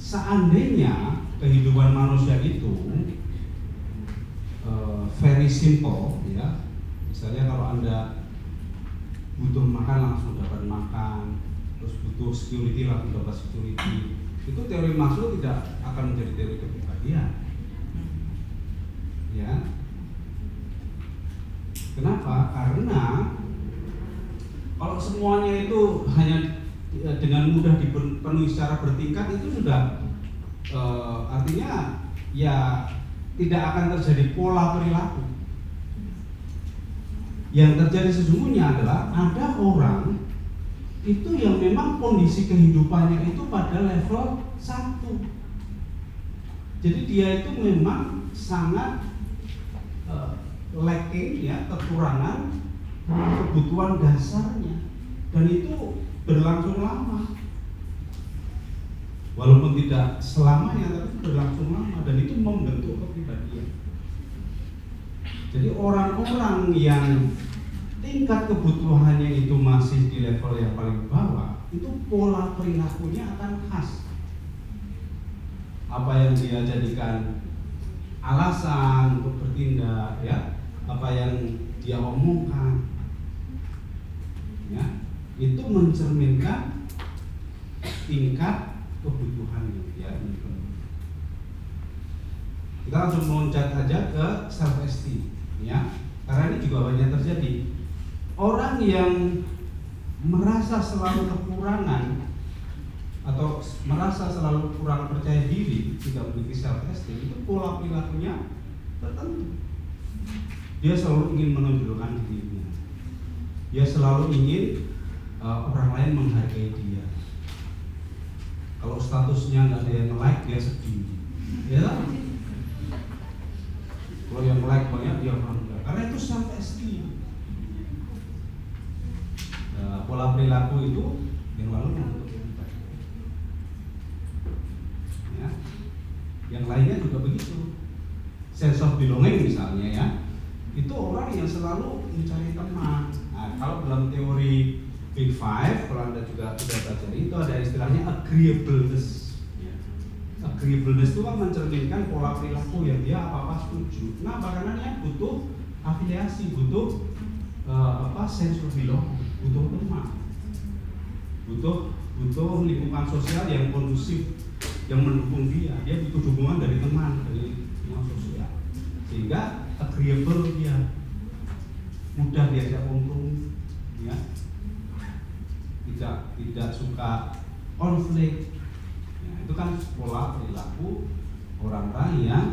[SPEAKER 1] Seandainya kehidupan manusia itu very simple, ya, misalnya kalau Anda butuh makan langsung dapat makan, terus butuh security langsung dapat security, itu teori Maslow tidak akan menjadi teori kepribadian, ya. Kenapa? Karena kalau semuanya itu hanya dengan mudah dipenuhi secara bertingkat, itu sudah artinya ya tidak akan terjadi pola perilaku. Yang terjadi sesungguhnya adalah ada orang itu yang memang kondisi kehidupannya itu pada level 1. Jadi dia itu memang sangat lacking, ya, kekurangan kebutuhan dasarnya, dan itu berlangsung lama. Walaupun tidak selamanya, tapi berlangsung lama, dan itu membentuk kepribadian. Jadi orang-orang yang tingkat kebutuhannya itu masih di level yang paling bawah, itu pola perilakunya akan khas. Apa yang dia jadikan alasan untuk bertindak, ya, apa yang dia omongkan, ya, itu mencerminkan tingkat kebutuhan yang dia inginkan. Kita langsung meloncat aja ke self esteem, ya, karena ini juga banyak terjadi. Orang yang merasa selalu kekurangan atau merasa selalu kurang percaya diri, tidak memiliki self esteem, itu pola perilakunya tertentu. Dia selalu ingin menonjolkan dirinya. Dia selalu ingin orang lain menghargai dia. Kalau statusnya nggak ada yang like, dia sedih, ya. Kalau yang like banyak, dia bangga. Karena itu self esteem. Pola perilaku itu yang lalu membentuk kita. Ya. Yang lainnya juga begitu. Sense of belonging misalnya, ya, itu orang yang selalu mencari teman. Nah, kalau dalam teori Big Five, kalau Anda juga sudah baca itu ada istilahnya agreeableness. Ya. Agreeableness itu kan mencerminkan pola perilaku yang dia apa-apa setuju. Kenapa? Karena dia butuh afiliasi, butuh sense of belonging, butuh teman, butuh lingkungan sosial yang kondusif, yang mendukung dia. Dia butuh dukungan dari teman, dari lingkungan sosial, sehingga agreeable, dia mudah diajak kompromi, ya, tidak suka konflik. Nah, itu kan pola perilaku orang-orang yang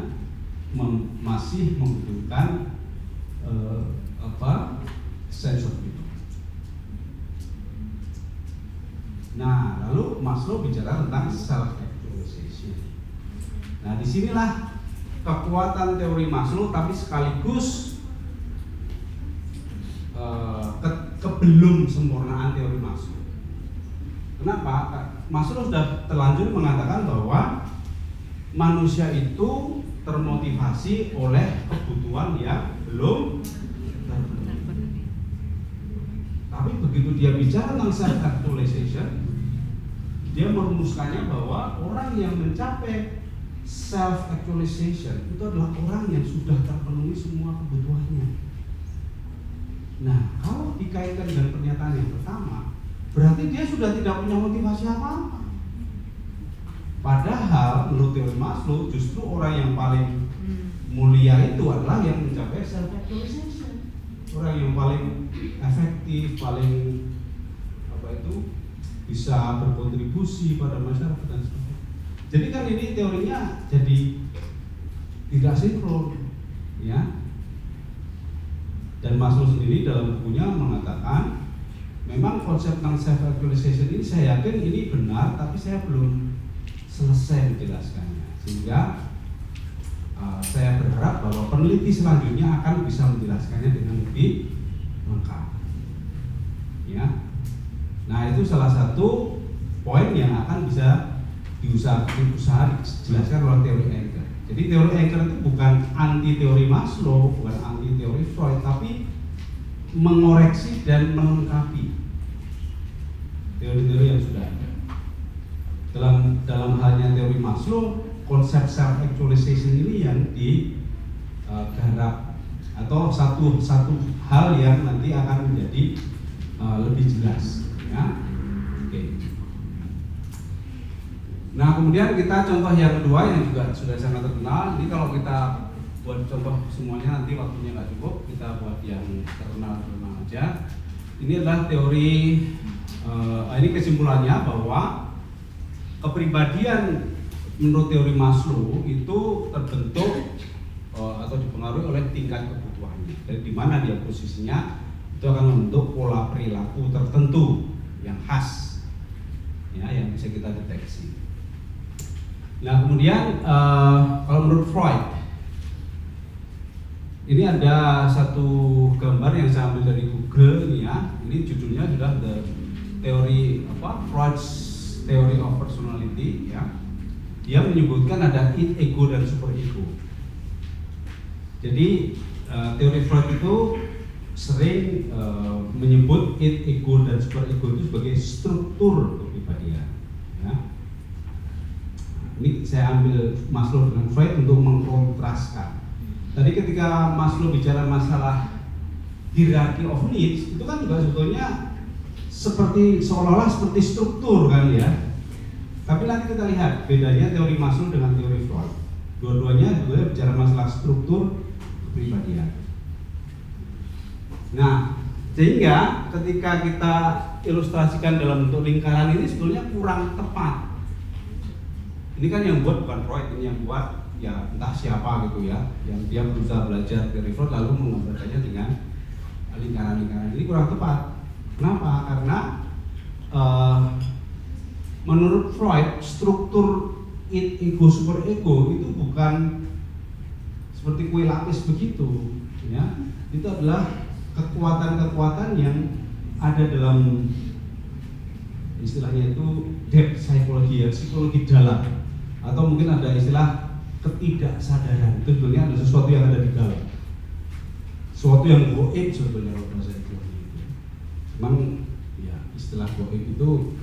[SPEAKER 1] masih membutuhkan sense of belonging. Nah, lalu Maslow bicara tentang self actualization. Nah, disinilah kekuatan teori Maslow tapi sekaligus kebelum sempurnaan teori Maslow. Kenapa? Maslow sudah terlanjur mengatakan bahwa manusia itu termotivasi oleh kebutuhan yang belum terpenuhi. Tapi begitu dia bicara tentang self-actualization, dia merumuskannya bahwa orang yang mencapai self-actualization itu adalah orang yang sudah terpenuhi semua kebutuhannya. Nah, kalau dikaitkan dengan pernyataan yang pertama, berarti dia sudah tidak punya motivasi apa-apa. Padahal menurut teori Maslow justru orang yang paling mulia itu adalah yang mencapai self-actualization. Orang yang paling efektif, paling bisa berkontribusi pada masyarakat dan sebagainya. Jadi kan ini teorinya jadi tidak sinkron, ya. Dan Maslow sendiri dalam bukunya mengatakan memang konsep tentang self-actualization ini saya yakin ini benar, tapi saya belum selesai menjelaskannya, sehingga saya berharap bahwa peneliti selanjutnya akan bisa menjelaskannya dengan lebih lengkap. Ya, nah itu salah satu poin yang akan bisa dijelaskan oleh teori Anker. Jadi teori Anker itu bukan anti teori Maslow, bukan anti teori Freud, tapi mengoreksi dan melengkapi teori-teori yang sudah ada. Dalam halnya teori Maslow, konsep self-actualization ini yang digarap atau satu hal yang nanti akan menjadi lebih jelas, ya. Oke. Nah, kemudian kita contoh yang kedua yang juga sudah sangat terkenal. Ini kalau kita buat contoh semuanya nanti waktunya nggak cukup, kita buat yang terkenal aja. Ini adalah teori, ini kesimpulannya bahwa kepribadian menurut teori Maslow itu terbentuk atau dipengaruhi oleh tingkat kebutuhannya. Dari di mana dia posisinya itu akan membentuk pola perilaku tertentu yang khas, ya, yang bisa kita deteksi. Nah, kemudian kalau menurut Freud, ini ada satu gambar yang saya ambil dari Google ini, ya. Ini judulnya sudah The Theory Freud's Theory of Personality, ya. Dia menyebutkan ada id, ego, dan super ego. Jadi teori Freud itu sering menyebut id, ego, dan super ego itu sebagai struktur kepribadian, ya. Ini saya ambil Maslow dengan Freud untuk mengkontraskan. Tadi ketika Maslow bicara masalah hierarchy of needs, itu kan juga sebetulnya seolah-olah seperti struktur kan, ya. Tapi nanti kita lihat bedanya teori Maslow dengan teori Freud. Dua-duanya juga bicara masalah struktur kepribadian. Nah, sehingga ketika kita ilustrasikan dalam bentuk lingkaran ini sebetulnya kurang tepat. Ini kan yang buat bukan Freud, ini yang buat ya entah siapa gitu, ya, yang dia berusaha belajar teori Freud lalu menggambarkannya dengan lingkaran-lingkaran. Ini kurang tepat. Kenapa? Karena menurut Freud struktur id, ego, super ego itu bukan seperti kue lapis begitu, ya. Itu adalah kekuatan-kekuatan yang ada dalam istilahnya itu depth psychology, ya, psikologi dalam, atau mungkin ada istilah ketidaksadaran. Itu sebenarnya ada sesuatu yang ada di dalam, sesuatu yang goib sebetulnya kalau bahasa psikologi itu. Cuman ya istilah goib itu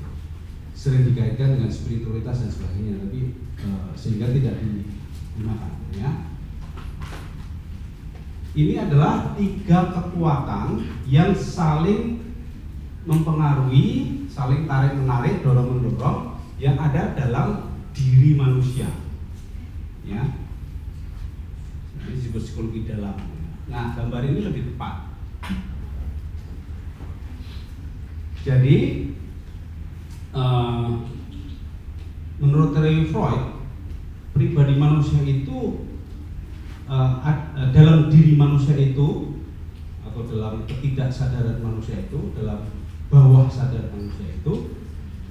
[SPEAKER 1] sering dikaitkan dengan spiritualitas dan sebagainya, tapi sehingga tidak digunakan, ya. Ini adalah 3 kekuatan yang saling mempengaruhi, saling tarik menarik, dorong mendorong yang ada dalam diri manusia, ya. Ini disebut psikologi dalam. Nah, gambar ini lebih tepat. Jadi menurut teori Freud, pribadi manusia itu dalam diri manusia itu atau dalam ketidaksadaran manusia itu, dalam bawah sadar manusia itu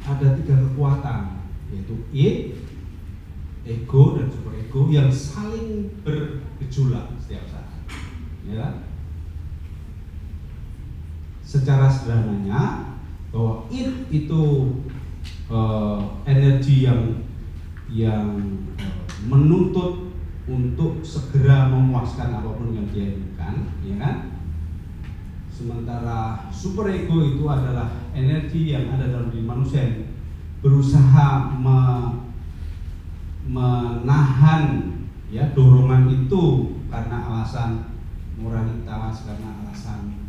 [SPEAKER 1] ada 3 kekuatan, yaitu id, ego dan superego yang saling bergejolak setiap saat, ya. Secara sederhananya bahwa id itu energi yang menuntut untuk segera memuaskan apapun yang dia inginkan, ya kan? Sementara superego itu adalah energi yang ada dalam diri manusia yang berusaha menahan ya dorongan itu karena alasan moralitas, karena alasan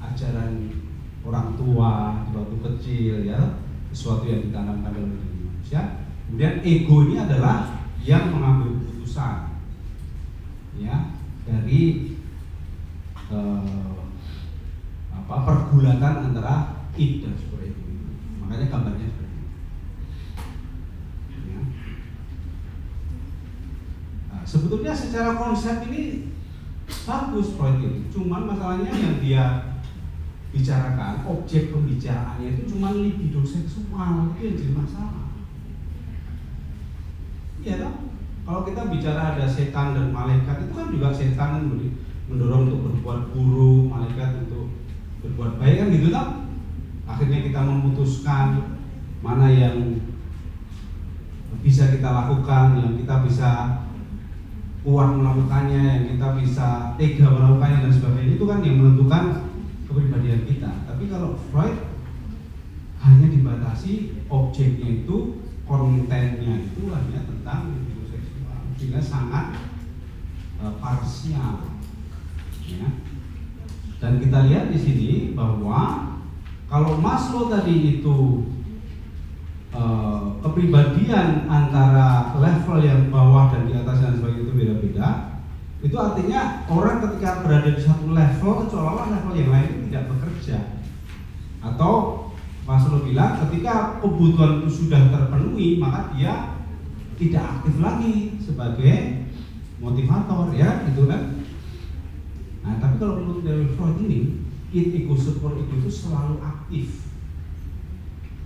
[SPEAKER 1] ajaran orang tua di waktu kecil, ya, sesuatu yang ditanamkan dalam diri manusia. Kemudian ego ini adalah yang mengambil keputusan, ya, dari pergulatan antara id dan superego. Makanya gambarnya seperti itu. Ya. Nah, sebetulnya secara konsep ini bagus Freud ini, cuman masalahnya yang dia bicarakan, objek pembicaraannya itu cuma libido seksual, itu yang jadi masalah. Iya toh? Kalau kita bicara ada setan dan malaikat, itu kan juga setan mendorong untuk berbuat buruk, malaikat untuk berbuat baik, kan gitu toh? Akhirnya kita memutuskan mana yang bisa kita lakukan, yang kita bisa kuat melakukannya, yang kita bisa tega melakukannya dan sebagainya. Itu kan yang menentukan kepribadian kita. Tapi kalau Freud hanya dibatasi objeknya itu, kontennya itu hanya tentang libido seksual, sehingga sangat parsial, ya. Dan kita lihat di sini bahwa kalau Maslow tadi itu kepribadian antara level yang bawah dan di atas dan sebagainya itu beda-beda. Itu artinya orang ketika berada di satu level, seolah-olah level yang lain itu tidak bekerja. Atau Maslow bilang ketika kebutuhan itu sudah terpenuhi, maka dia tidak aktif lagi sebagai motivator, ya, gitu kan. Nah, tapi kalau menurut dari Freud ini, id, ego, super ego itu selalu aktif,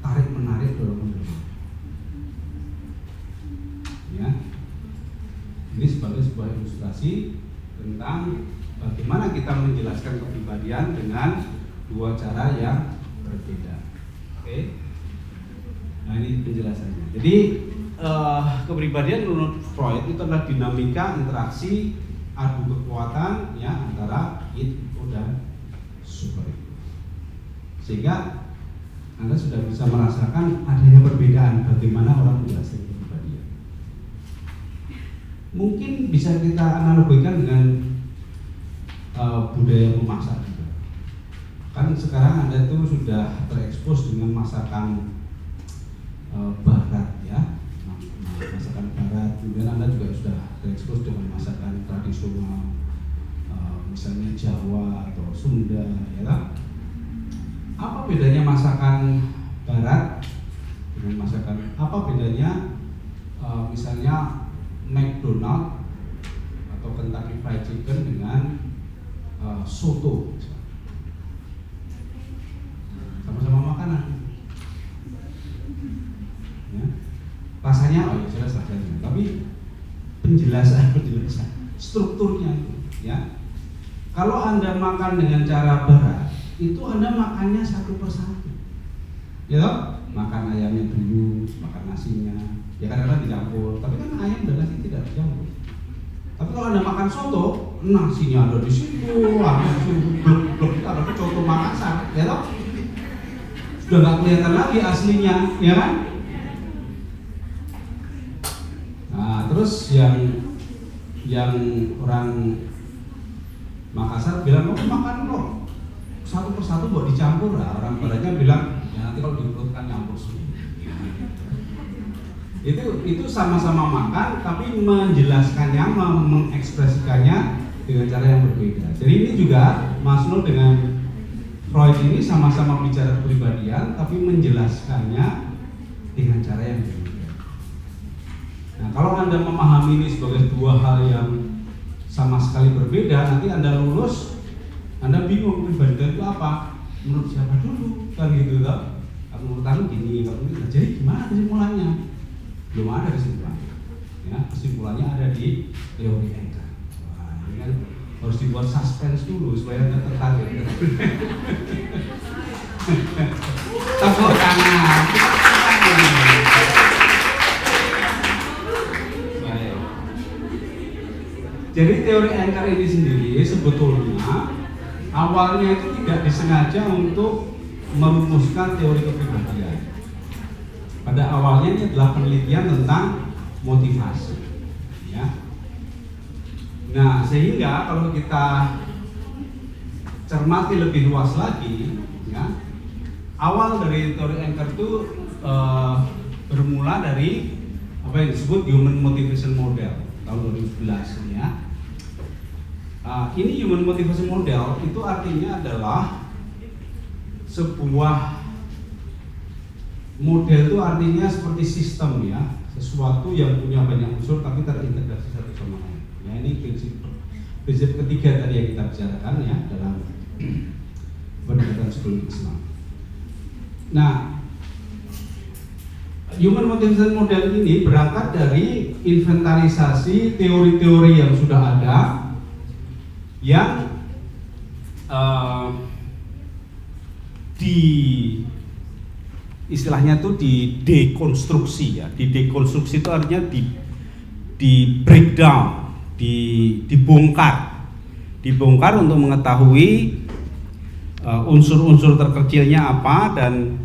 [SPEAKER 1] tarik menarik, dorong mendorong, ya. Ini sebagai sebuah ilustrasi tentang bagaimana kita menjelaskan kepribadian dengan dua cara yang berbeda. Oke. Nah, ini penjelasannya. Jadi kepribadian menurut Freud itu adalah dinamika interaksi adu kekuatan, ya, antara id, ego dan super ego. Sehingga Anda sudah bisa merasakan adanya perbedaan bagaimana orang menjelaskan kepribadian. Mungkin bisa kita analogikan dengan budaya memasak juga. Kan sekarang Anda itu sudah terekspos dengan masakan barat, ya, masakan barat. Kemudian Anda juga sudah terekspos dengan masakan tradisional, misalnya Jawa atau Sunda, ya. Apa bedanya masakan barat dengan masakan, apa bedanya misalnya McDonald atau Kentucky Fried Chicken dengan soto? Sama-sama makanan, ya. Rasanya, oh ya jelas rasanya, tapi penjelasan strukturnya itu, ya. Kalau Anda makan dengan cara barat, itu Anda makannya satu persatu, ya toh? Makan ayamnya dulu, makan nasinya, ya kadang-kadang dicampur, tapi kan ayam dan nasi tidak dicampur. Tapi kalau Anda makan soto, nasinya ada di situ, blok ada soto Makassar, ya toh? Sudah nggak kelihatan lagi aslinya, ya kan? Nah, terus yang orang Makassar bilang, oh makan kok satu persatu buat dicampur lah. Orang baratnya bilang, ya nanti kalau diurut kan nyampur semua. Itu sama-sama makan, tapi menjelaskannya, mengekspresikannya dengan cara yang berbeda. Jadi ini juga Maslow dengan Freud ini sama-sama bicara kepribadian, tapi menjelaskannya dengan cara yang berbeda. Nah, kalau Anda memahami ini sebagai dua hal yang sama sekali berbeda, nanti Anda lulus, Anda bingung kepribadian itu apa? Menurut siapa dulu? Kan gitu toh. Kalau menurut aku gini, kalau ini, jadi gimana kesimpulannya? Belum ada kesimpulannya. Ya, kesimpulannya ada di teori anchor. Wah, ini kan harus dibuat suspense dulu supaya Anda tertarik. Tepuk tangan. Baik. Jadi teori anchor ini sendiri sebetulnya awalnya itu tidak disengaja untuk merumuskan teori kepribadian. Pada awalnya ini adalah penelitian tentang motivasi. Ya. Nah, sehingga kalau kita cermati lebih luas lagi, ya, awal dari teori anchor itu bermula dari apa yang disebut Human Motivation Model tahun 2011, ya. Ini Human Motivation Model itu artinya adalah sebuah model, itu artinya seperti sistem, ya, sesuatu yang punya banyak unsur tapi terintegrasi satu sama lain. Ya, ini prinsip ketiga tadi yang kita bicarakan, ya, dalam pendekatan psikologi Islam. Nah, Human Motivation Model ini berangkat dari inventarisasi teori-teori yang sudah ada, yang istilahnya tuh di dekonstruksi, ya. Di dekonstruksi itu artinya di breakdown, dibongkar untuk mengetahui unsur-unsur terkecilnya apa dan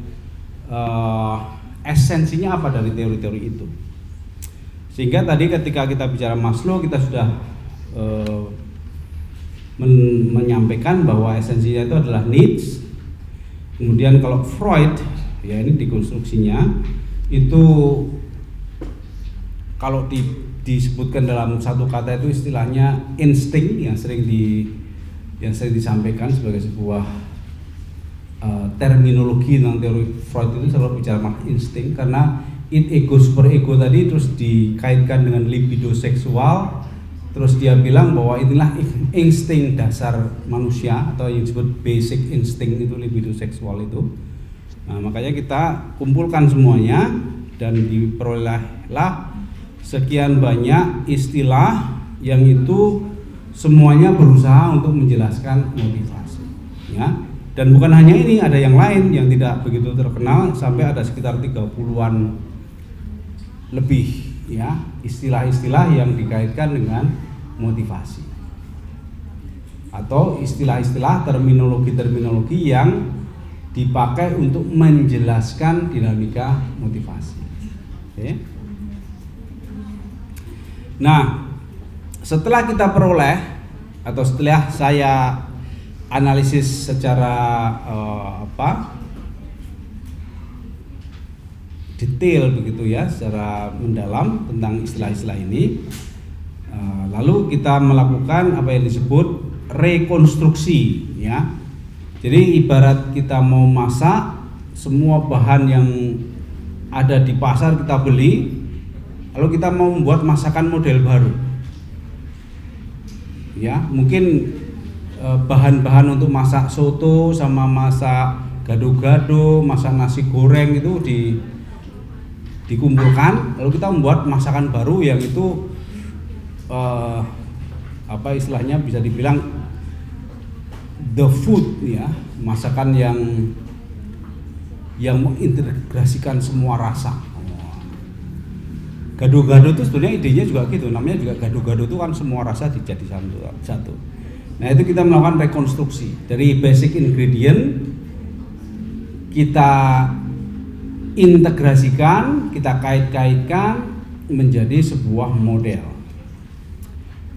[SPEAKER 1] esensinya apa dari teori-teori itu. Sehingga tadi ketika kita bicara Maslow, kita sudah menyampaikan bahwa esensinya itu adalah needs. Kemudian kalau Freud, ya, ini dekonstruksinya itu kalau disebutkan dalam satu kata itu istilahnya insting, yang sering disampaikan sebagai sebuah terminologi tentang teori Freud itu selalu bicara masalah insting, karena ego super ego tadi terus dikaitkan dengan libido seksual. Terus dia bilang bahwa inilah insting dasar manusia atau yang disebut basic instinct, itu libido seksual itu. Nah, makanya kita kumpulkan semuanya dan diperolehlah sekian banyak istilah yang itu semuanya berusaha untuk menjelaskan motivasi, ya. Dan bukan hanya ini, ada yang lain yang tidak begitu terkenal, sampai ada sekitar 30-an lebih, ya, istilah-istilah yang dikaitkan dengan motivasi atau istilah-istilah terminologi-terminologi yang dipakai untuk menjelaskan dinamika motivasi. Oke. Nah, setelah kita peroleh atau setelah saya analisis secara detail begitu, ya, secara mendalam tentang istilah-istilah ini, lalu kita melakukan apa yang disebut rekonstruksi, ya. Jadi ibarat kita mau masak, semua bahan yang ada di pasar kita beli, lalu kita mau membuat masakan model baru, ya. Mungkin bahan-bahan untuk masak soto sama masak gado-gado, masak nasi goreng itu dikumpulkan, lalu kita membuat masakan baru yang itu apa istilahnya bisa dibilang the food, ya, masakan yang mengintegrasikan semua rasa. Gado-gado itu sebenarnya idenya juga gitu, namanya juga gado-gado itu kan semua rasa dijadi satu. Nah, itu kita melakukan rekonstruksi dari basic ingredient, kita integrasikan, kita kait-kaitkan menjadi sebuah model.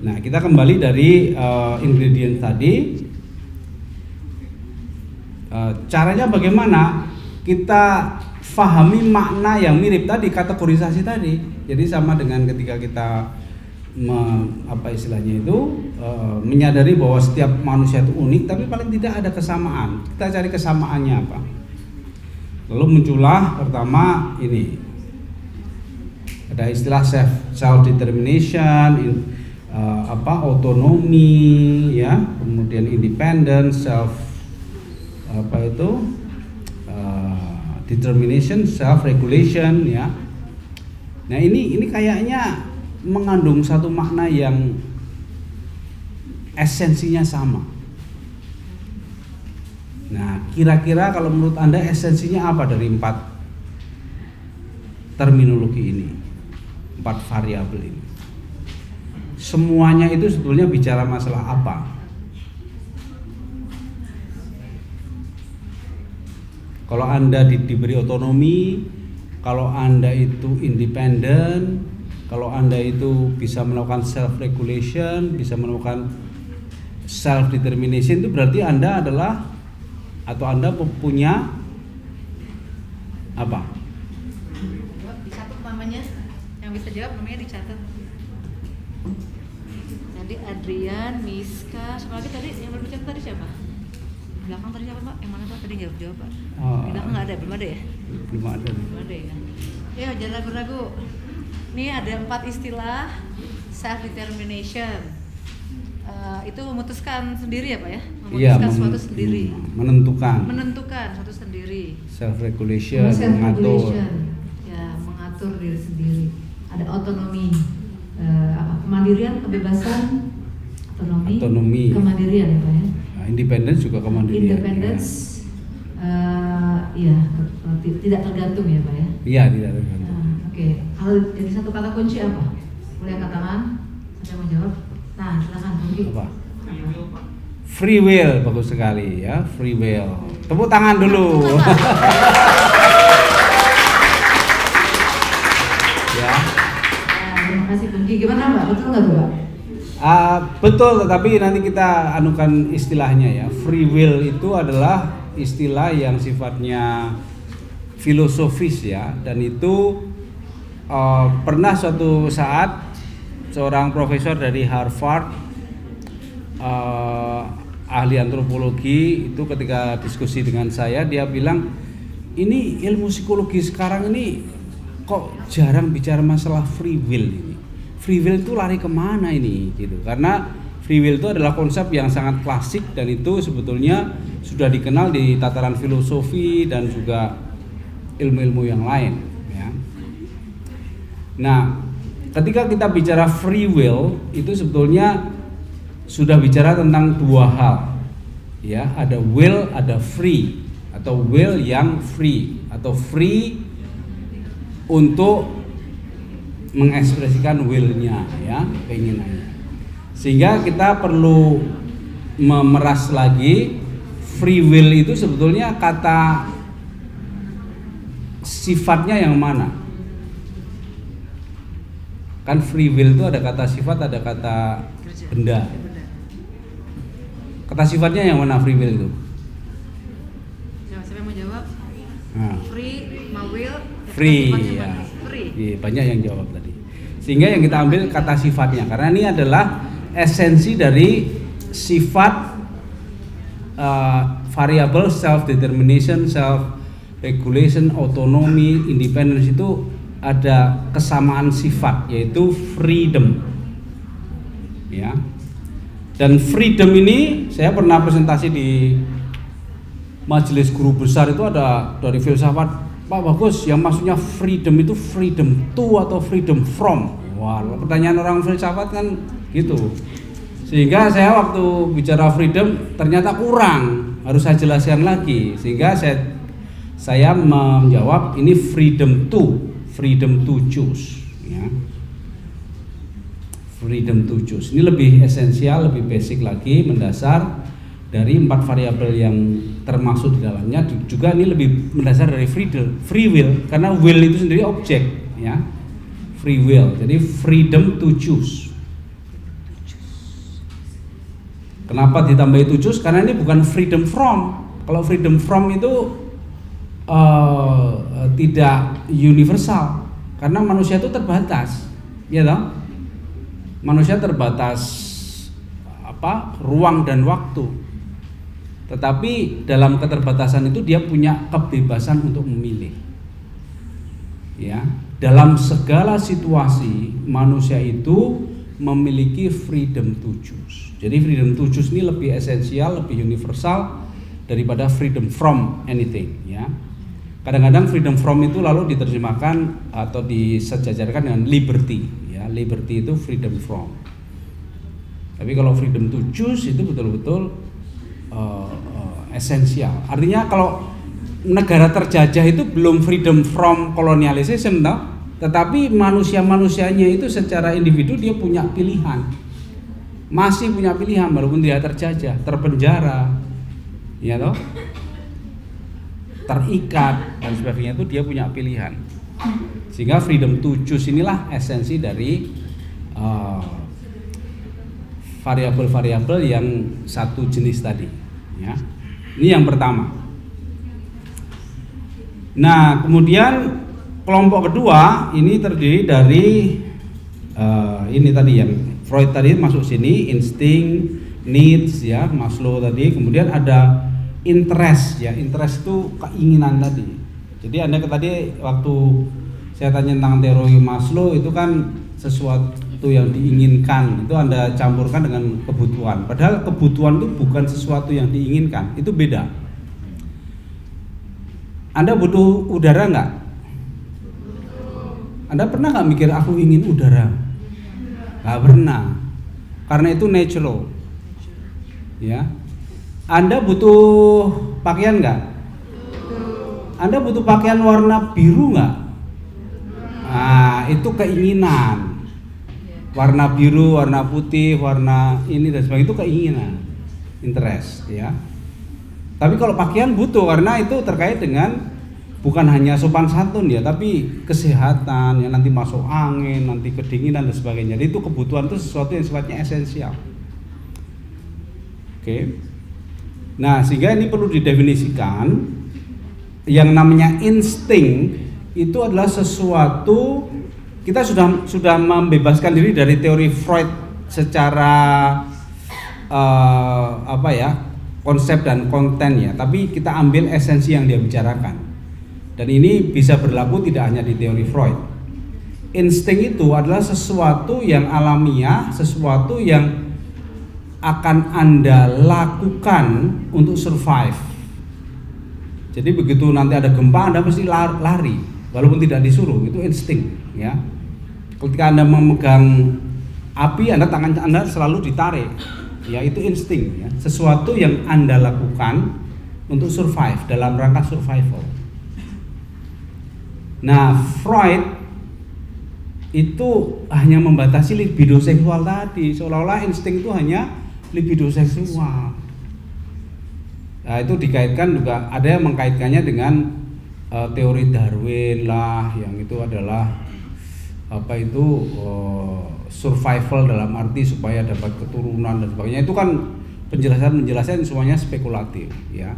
[SPEAKER 1] Nah, kita kembali dari ingredient tadi. Caranya bagaimana? Kita fahami makna yang mirip tadi, kategorisasi tadi. Jadi sama dengan ketika kita menyadari bahwa setiap manusia itu unik, tapi paling tidak ada kesamaan. Kita cari kesamaannya apa? Lalu muncullah pertama ini, ada istilah self determination, otonomi, ya, kemudian independence, determination, self regulation, ya. Nah, ini kayaknya mengandung satu makna yang esensinya sama. Nah, kira-kira kalau menurut Anda esensinya apa dari 4 terminologi ini, 4 variabel ini? Semuanya itu sebetulnya bicara masalah apa? Kalau Anda diberi otonomi, kalau Anda itu independen, kalau Anda itu bisa melakukan self regulation, bisa melakukan self determination, itu berarti Anda adalah atau Anda punya apa?
[SPEAKER 2] Dicatat namanya, yang bisa jawab namanya dicatat. Tadi Adrian, Miska, siapa lagi tadi yang belum dicatat tadi siapa? Belakang tadi siapa Pak? Yang mana Pak? Tadi jawab Pak. Di belakang nggak ada, belum ada ya?
[SPEAKER 1] Belum ada.
[SPEAKER 2] Belum ada ya. Ya jangan ragu-ragu. Ini ada 4 istilah self determination. Itu memutuskan sendiri ya Pak ya? Memutuskan sesuatu sendiri. Menentukan sesuatu sendiri.
[SPEAKER 1] Self regulation, mengatur.
[SPEAKER 2] Ya, mengatur diri sendiri. Ada otonomi, kemandirian, kebebasan, otonomi, kemandirian ya Pak ya.
[SPEAKER 1] Independence juga kemandirian.
[SPEAKER 2] Independence, ya tidak tergantung ya Pak ya.
[SPEAKER 1] Iya, tidak tergantung.
[SPEAKER 2] Oke. Hal jadi satu kata kunci apa? Boleh angkat tangan. Saya mau jawab. Nah, silakan Bungki.
[SPEAKER 1] Apa? Free will, bagus sekali ya, free will. Tepuk tangan dulu. Ya.
[SPEAKER 2] Terima kasih Bungki. Gimana Mbak? Betul nggak tuh Mbak?
[SPEAKER 1] Betul, tetapi nanti kita anukan istilahnya ya. Free will itu adalah istilah yang sifatnya filosofis ya, dan itu pernah suatu saat seorang profesor dari Harvard, ahli antropologi, itu ketika diskusi dengan saya, dia bilang ini ilmu psikologi sekarang ini kok jarang bicara masalah free will ini. Free will itu lari kemana ini gitu, karena free will itu adalah konsep yang sangat klasik dan itu sebetulnya sudah dikenal di tataran filosofi dan juga ilmu-ilmu yang lain ya. Nah, ketika kita bicara free will itu sebetulnya sudah bicara tentang 2 hal ya, ada will, ada free, atau will yang free atau free untuk mengekspresikan will-nya ya, keinginannya. Sehingga kita perlu memeras lagi free will itu sebetulnya kata sifatnya yang mana? Kan free will itu ada kata sifat, ada kata benda. Kata sifatnya yang mana free will itu?
[SPEAKER 2] Siapa yang mau jawab?
[SPEAKER 1] Nah.
[SPEAKER 2] Free, will,
[SPEAKER 1] free ya.
[SPEAKER 2] Free.
[SPEAKER 1] Iya, banyak yang jawab tadi. Sehingga yang kita ambil kata sifatnya, karena ini adalah esensi dari sifat variable self determination, self regulation, autonomy, independence, itu ada kesamaan sifat, yaitu freedom ya. Dan freedom ini saya pernah presentasi di majelis guru besar, itu ada dari filsafat, Pak Bagus, yang maksudnya freedom itu freedom to atau freedom from? Wah, pertanyaan orang filsafat kan gitu. Sehingga saya waktu bicara freedom ternyata kurang, harus saya jelaskan lagi. Sehingga saya menjawab ini freedom to choose ya. Freedom to choose. Ini lebih esensial, lebih basic lagi, mendasar dari 4 variabel yang termasuk di dalamnya. Juga ini lebih mendasar dari free will, karena will itu sendiri objek ya. Free will. Jadi freedom to choose. Kenapa ditambah to choose? Karena ini bukan freedom from. Kalau freedom from itu tidak universal, karena manusia itu terbatas, ya toh? Manusia terbatas ruang dan waktu. Tetapi dalam keterbatasan itu dia punya kebebasan untuk memilih. Ya, dalam segala situasi manusia itu memiliki freedom to choose. Jadi freedom to choose ini lebih esensial, lebih universal daripada freedom from anything ya. Kadang-kadang freedom from itu lalu diterjemahkan atau disejajarkan dengan liberty ya. ya. Liberty itu freedom from. Tapi kalau freedom to choose itu betul-betul esensial. Artinya kalau negara terjajah itu belum freedom from colonialization, tetapi manusia-manusianya itu secara individu dia punya pilihan, masih punya pilihan walaupun dia terjajah, terpenjara, ya toh, terikat dan sebagainya, itu dia punya pilihan. Sehingga freedom to choose inilah esensi dari variabel-variabel yang satu jenis tadi, ya. Ini yang pertama. Nah, kemudian kelompok kedua ini terdiri dari ini tadi yang Freud tadi masuk sini, insting, needs, ya, Maslow tadi. Kemudian ada interest, ya. Interest itu keinginan tadi. Jadi Anda tadi waktu saya tanya tentang teori Maslow itu kan sesuatu yang diinginkan, itu Anda campurkan dengan kebutuhan. Padahal kebutuhan itu bukan sesuatu yang diinginkan, itu beda. Anda butuh udara nggak? Anda pernah nggak mikir aku ingin udara? Nggak pernah, karena itu natural, ya. Anda butuh pakaian nggak? Anda butuh pakaian warna biru nggak? Nah, itu keinginan. Warna biru, warna putih, warna ini dan sebagainya itu keinginan, interest, ya. Tapi kalau pakaian butuh, karena itu terkait dengan bukan hanya sopan santun, ya, tapi kesehatan, ya, nanti masuk angin, nanti kedinginan dan sebagainya. Jadi itu kebutuhan itu sesuatu yang sifatnya esensial. Oke. Nah, sehingga ini perlu didefinisikan. Yang namanya insting itu adalah sesuatu, kita sudah membebaskan diri dari teori Freud secara konsep dan konten, ya, tapi kita ambil esensi yang dia bicarakan. Dan ini bisa berlaku tidak hanya di teori Freud. Insting itu adalah sesuatu yang alamiah, sesuatu yang akan Anda lakukan untuk survive. Jadi begitu nanti ada gempa, Anda mesti lari walaupun tidak disuruh, itu insting, ya. Ketika Anda memegang api, tangan Anda selalu ditarik. Ya, itu insting, ya. Sesuatu yang Anda lakukan untuk survive, dalam rangka survival. Nah, Freud itu hanya membatasi libido seksual tadi, seolah-olah insting itu hanya libido seksual. Nah, itu dikaitkan juga, ada yang mengkaitkannya dengan teori Darwin lah, yang itu adalah survival dalam arti supaya dapat keturunan dan sebagainya. Itu kan penjelasan semuanya spekulatif, ya.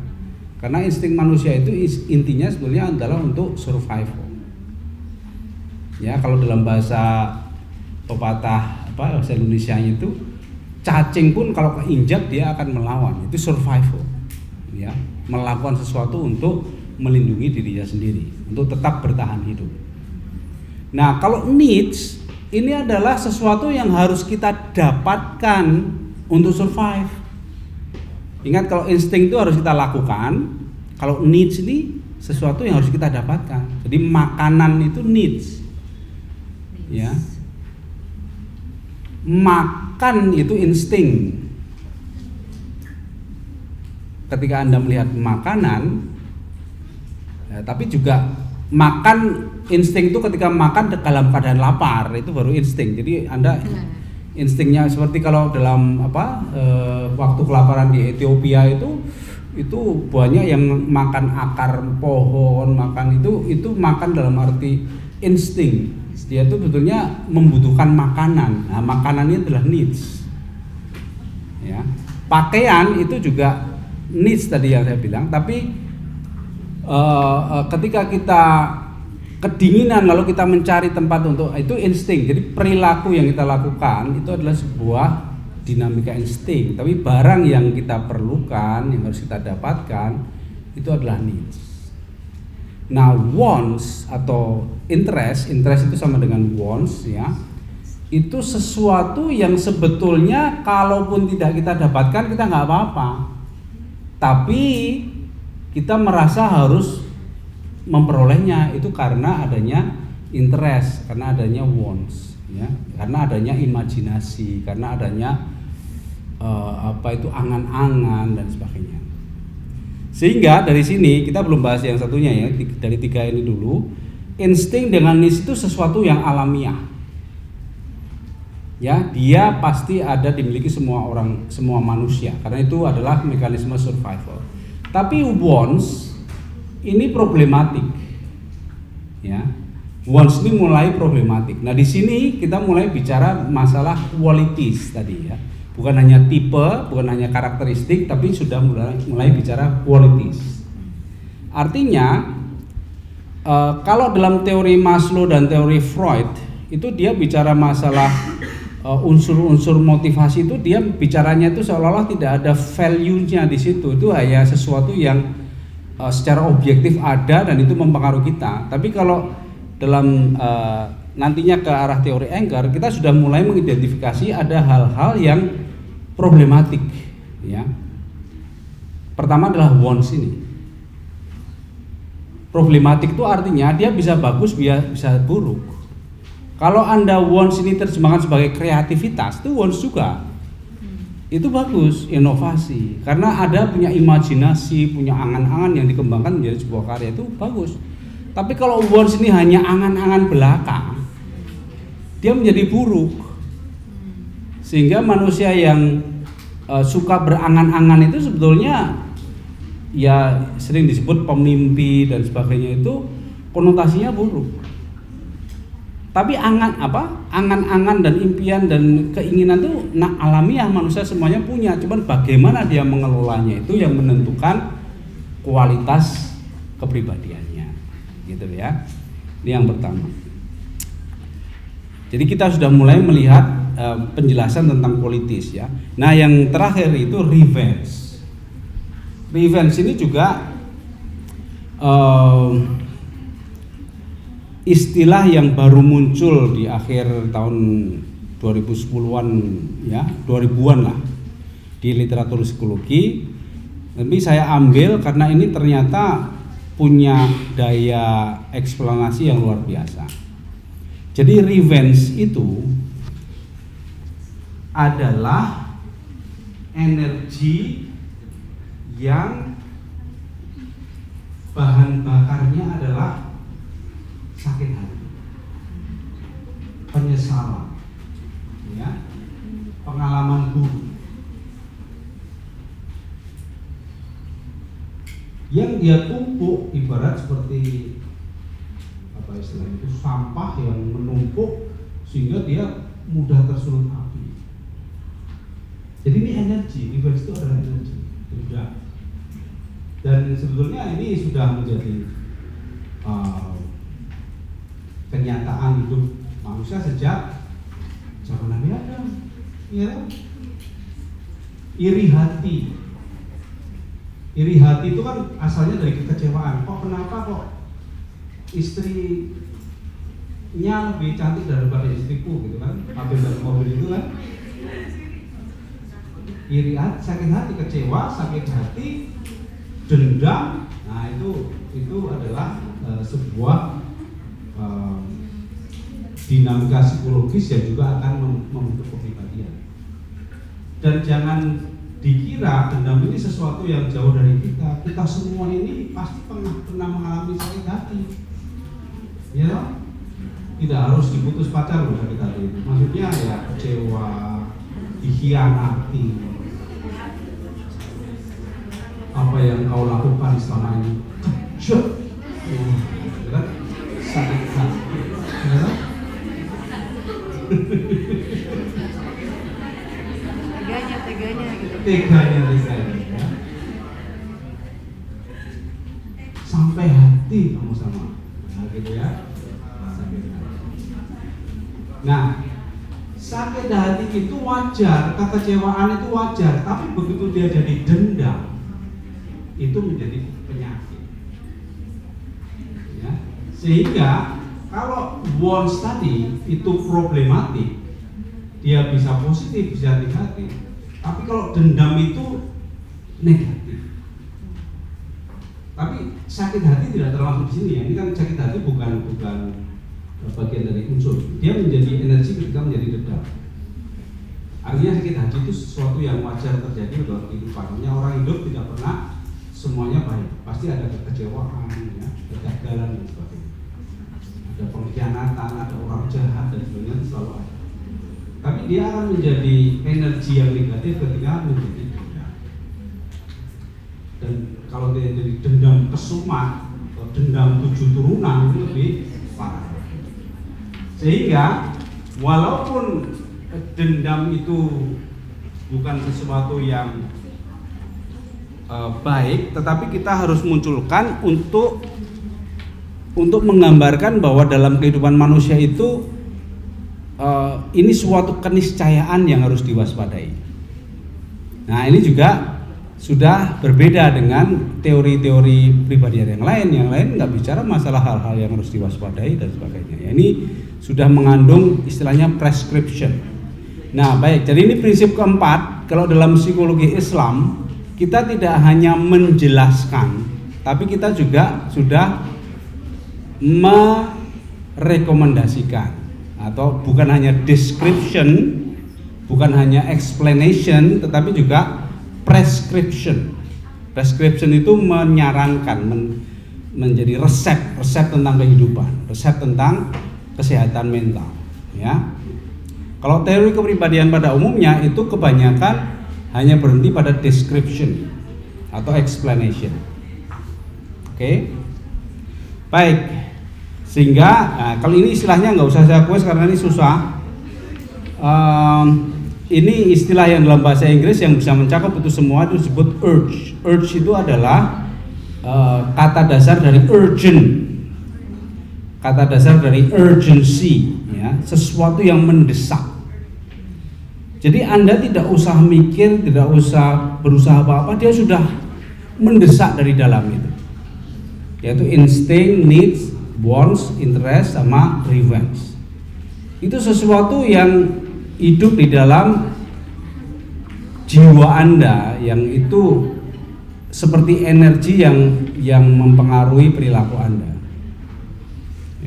[SPEAKER 1] Karena insting manusia itu intinya sebetulnya adalah untuk survival. Ya, kalau dalam bahasa pepatah bahasa Indonesia itu, cacing pun kalau keinjak dia akan melawan. Itu survival. Ya, melakukan sesuatu untuk melindungi dirinya sendiri, untuk tetap bertahan hidup. Nah, kalau needs ini adalah sesuatu yang harus kita dapatkan untuk survive. Ingat, kalau insting itu harus kita lakukan, kalau needs ini sesuatu yang harus kita dapatkan. Jadi makanan itu needs. Ya. Makan itu insting. Ketika Anda melihat makanan, ya, tapi juga makan, insting itu ketika makan dalam keadaan lapar, itu baru insting. Jadi Anda instingnya seperti kalau dalam waktu kelaparan di Ethiopia itu banyak yang makan akar pohon, makan itu makan dalam arti insting. Dia itu sebetulnya membutuhkan makanan. Nah, makanannya adalah needs. Ya. Pakaian itu juga needs tadi yang saya bilang, tapi ketika kita kedinginan lalu kita mencari tempat untuk itu insting. Jadi perilaku yang kita lakukan itu adalah sebuah dinamika insting, tapi barang yang kita perlukan, yang harus kita dapatkan itu adalah needs. Nah, wants atau interest itu sama dengan wants, ya. Itu sesuatu yang sebetulnya kalaupun tidak kita dapatkan kita nggak apa-apa, tapi kita merasa harus memperolehnya itu karena adanya interest, karena adanya wants, ya, karena adanya imajinasi, karena adanya angan-angan dan sebagainya. Sehingga dari sini kita belum bahas yang satunya ya, dari 3 ini dulu. Insting dengan needs itu sesuatu yang alamiah. Ya, dia pasti ada dimiliki semua manusia, karena itu adalah mekanisme survival. Tapi wants ini problematik. Ya. Wants ini mulai problematik. Nah, di sini kita mulai bicara masalah qualities tadi ya. Bukan hanya tipe, bukan hanya karakteristik, tapi sudah mulai bicara qualities. Artinya kalau dalam teori Maslow dan teori Freud itu dia bicara masalah unsur-unsur motivasi, itu dia bicaranya itu seolah-olah tidak ada value-nya di situ. Itu hanya sesuatu yang secara objektif ada dan itu mempengaruhi kita. Tapi kalau dalam nantinya ke arah teori Anger, kita sudah mulai mengidentifikasi ada hal-hal yang problematik ya. Pertama adalah wants ini. Problematik itu artinya dia bisa bagus, bisa buruk. Kalau Anda wants ini terjemahkan sebagai kreativitas, itu wants juga. Itu bagus, inovasi. Karena ada punya imajinasi, punya angan-angan yang dikembangkan menjadi sebuah karya, itu bagus. Tapi kalau wants ini hanya angan-angan belaka, dia menjadi buruk. Sehingga manusia yang suka berangan-angan itu sebetulnya ya sering disebut pemimpi dan sebagainya, itu konotasinya buruk. Tapi angan-angan dan impian dan keinginan itu alamiah, manusia semuanya punya. Cuman bagaimana dia mengelolanya itu yang menentukan kualitas kepribadiannya, gitu ya. Ini yang pertama. Jadi kita sudah mulai melihat penjelasan tentang qualities ya. Nah, yang terakhir itu revenge. Revenge ini juga istilah yang baru muncul di akhir tahun 2010-an ya, 2000-an lah di literatur psikologi. Tapi saya ambil karena ini ternyata punya daya eksplanasi yang luar biasa. Jadi revenge itu adalah energi yang bahan bakarnya adalah sakit hati, penyesalan, ya, pengalaman buruk, yang dia tumpuk ibarat seperti apa istilahnya itu, sampah yang menumpuk sehingga dia mudah tersulut api. Jadi ini energi, revenge itu adalah energi, dendam. Dan sebetulnya ini sudah menjadi kenyataan hidup manusia sejak zaman Nabi Adam, ya. Iri hati itu kan asalnya dari kekecewaan. Kenapa istrinya lebih cantik daripada istriku, gitu kan? Habis dari mobil itu kan. Iri hati, sakit hati, kecewa, sakit hati, dendam. Nah, itu adalah sebuah dinamika psikologis yang juga akan membentuk kepribadian. Dan jangan dikira dendam ini sesuatu yang jauh dari kita. Kita semua ini pasti pernah mengalami sakit hati, ya. Tidak harus diputus pacar loh sakit hati itu. Maksudnya ya kecewa, dikhianati. Apa yang kau lakukan selama ini, kan sakit hati, ya?
[SPEAKER 2] Teganya gitu.
[SPEAKER 1] Teganya ya. Sampai hati kamu sama, nah, gitu ya. Sakit hati. Nah, sakit hati itu wajar, kekecewaan itu wajar, tapi begitu dia jadi dendam, itu menjadi penyakit, ya. Sehingga kalau wants tadi itu problematik, dia bisa positif, bisa negatif. Tapi kalau dendam itu negatif. Tapi sakit hati tidak termasuk di sini ya. Ini kan sakit hati bukan bagian dari unsur. Dia menjadi energi ketika menjadi dendam. Artinya sakit hati itu sesuatu yang wajar terjadi dalam kehidupan. Orang hidup tidak pernah semuanya baik, pasti ada kekecewaan, ya, kegagalan dan sebagainya. Ada pengkhianatan, ada orang jahat dan sebagainya, selalu ada. Tapi dia akan menjadi energi yang negatif ketika menjadi dendam. Dan kalau dia jadi dendam kesumat atau dendam 7 turunan itu lebih parah. Sehingga walaupun dendam itu bukan sesuatu yang baik, tetapi kita harus munculkan untuk menggambarkan bahwa dalam kehidupan manusia itu ini suatu keniscayaan yang harus diwaspadai. Nah, ini juga sudah berbeda dengan teori-teori pribadian yang lain nggak bicara masalah hal-hal yang harus diwaspadai dan sebagainya. Ini sudah mengandung istilahnya prescription. Nah, baik, jadi ini prinsip keempat. Kalau dalam psikologi Islam, kita tidak hanya menjelaskan, tapi kita juga sudah merekomendasikan, atau bukan hanya description, bukan hanya explanation, tetapi juga prescription. Prescription itu menyarankan, menjadi resep tentang kehidupan, resep tentang kesehatan mental, ya. Kalau teori kepribadian pada umumnya itu kebanyakan hanya berhenti pada description atau explanation. Oke. Baik. Sehingga kalau ini istilahnya nggak usah saya kuas karena ini susah. Ini istilah yang dalam bahasa Inggris yang bisa mencakup itu semua, itu disebut urge. Urge itu adalah kata dasar dari urgent. Kata dasar dari urgency, ya, sesuatu yang mendesak. Jadi Anda tidak usah mikir, tidak usah berusaha apa-apa, dia sudah mendesak dari dalam itu. Yaitu insting, needs, wants, interest, sama revenge. Itu sesuatu yang hidup di dalam jiwa Anda, yang itu seperti energi yang mempengaruhi perilaku Anda.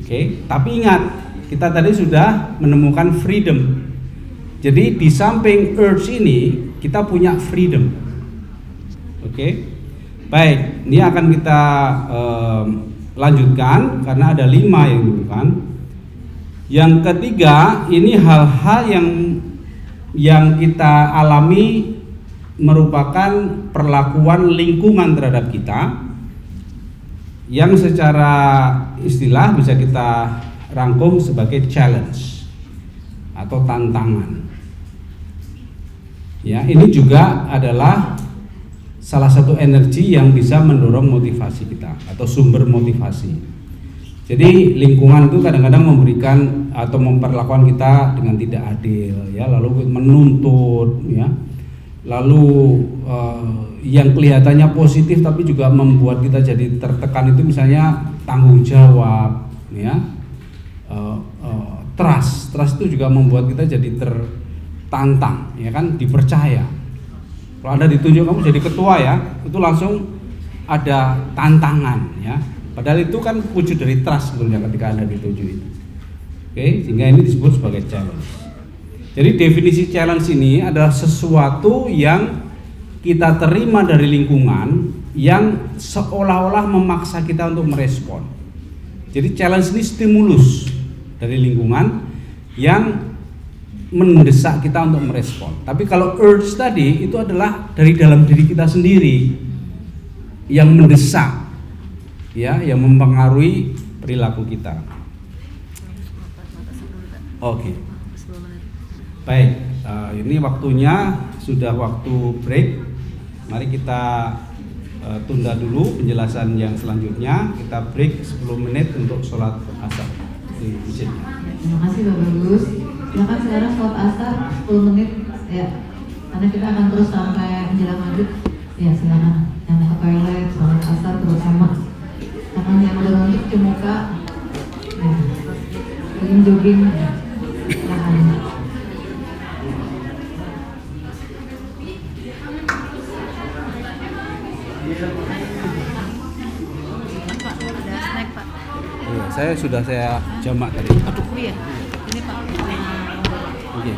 [SPEAKER 1] Oke, tapi ingat, kita tadi sudah menemukan freedom. Jadi di samping urge ini kita punya freedom. Oke. Baik, ini akan kita lanjutkan karena ada 5 yang dibutuhkan. Yang ketiga, ini hal-hal yang kita alami merupakan perlakuan lingkungan terhadap kita, yang secara istilah bisa kita rangkum sebagai challenge atau tantangan. Ya, ini juga adalah salah satu energi yang bisa mendorong motivasi kita atau sumber motivasi. Jadi lingkungan itu kadang-kadang memberikan atau memperlakukan kita dengan tidak adil, ya, lalu menuntut, ya, lalu yang kelihatannya positif tapi juga membuat kita jadi tertekan itu misalnya tanggung jawab, ya, trust itu juga membuat kita jadi tertantang, ya kan, dipercaya. Kalau Anda ditunjuk kamu jadi ketua, ya, itu langsung ada tantangan, ya. Padahal itu kan wujud dari trust sebetulnya ketika Anda ditunjuk itu. Oke, sehingga ini disebut sebagai challenge. Jadi definisi challenge ini adalah sesuatu yang kita terima dari lingkungan yang seolah-olah memaksa kita untuk merespon. Jadi challenge ini stimulus dari lingkungan yang mendesak kita untuk merespon. Tapi kalau urge tadi itu adalah dari dalam diri kita sendiri yang mendesak, ya, yang mempengaruhi perilaku kita. Oke. Baik, ini waktunya sudah waktu break. Mari kita tunda dulu penjelasan yang selanjutnya. Kita break 10 menit untuk sholat asar.
[SPEAKER 2] Terima kasih Bapak Gus. Silakan sekarang sholat asar 10 menit, ya. Karena kita akan terus sampai menjelang maghrib. Ya, silakan. Yang mau ke toilet, sholat asar bersama. Karena yang udah ngantuk ke muka, ya, jogging, silakan.
[SPEAKER 1] sudah saya jamak tadi. Aduh.
[SPEAKER 2] Oh iya, ini Pak.
[SPEAKER 1] Oke.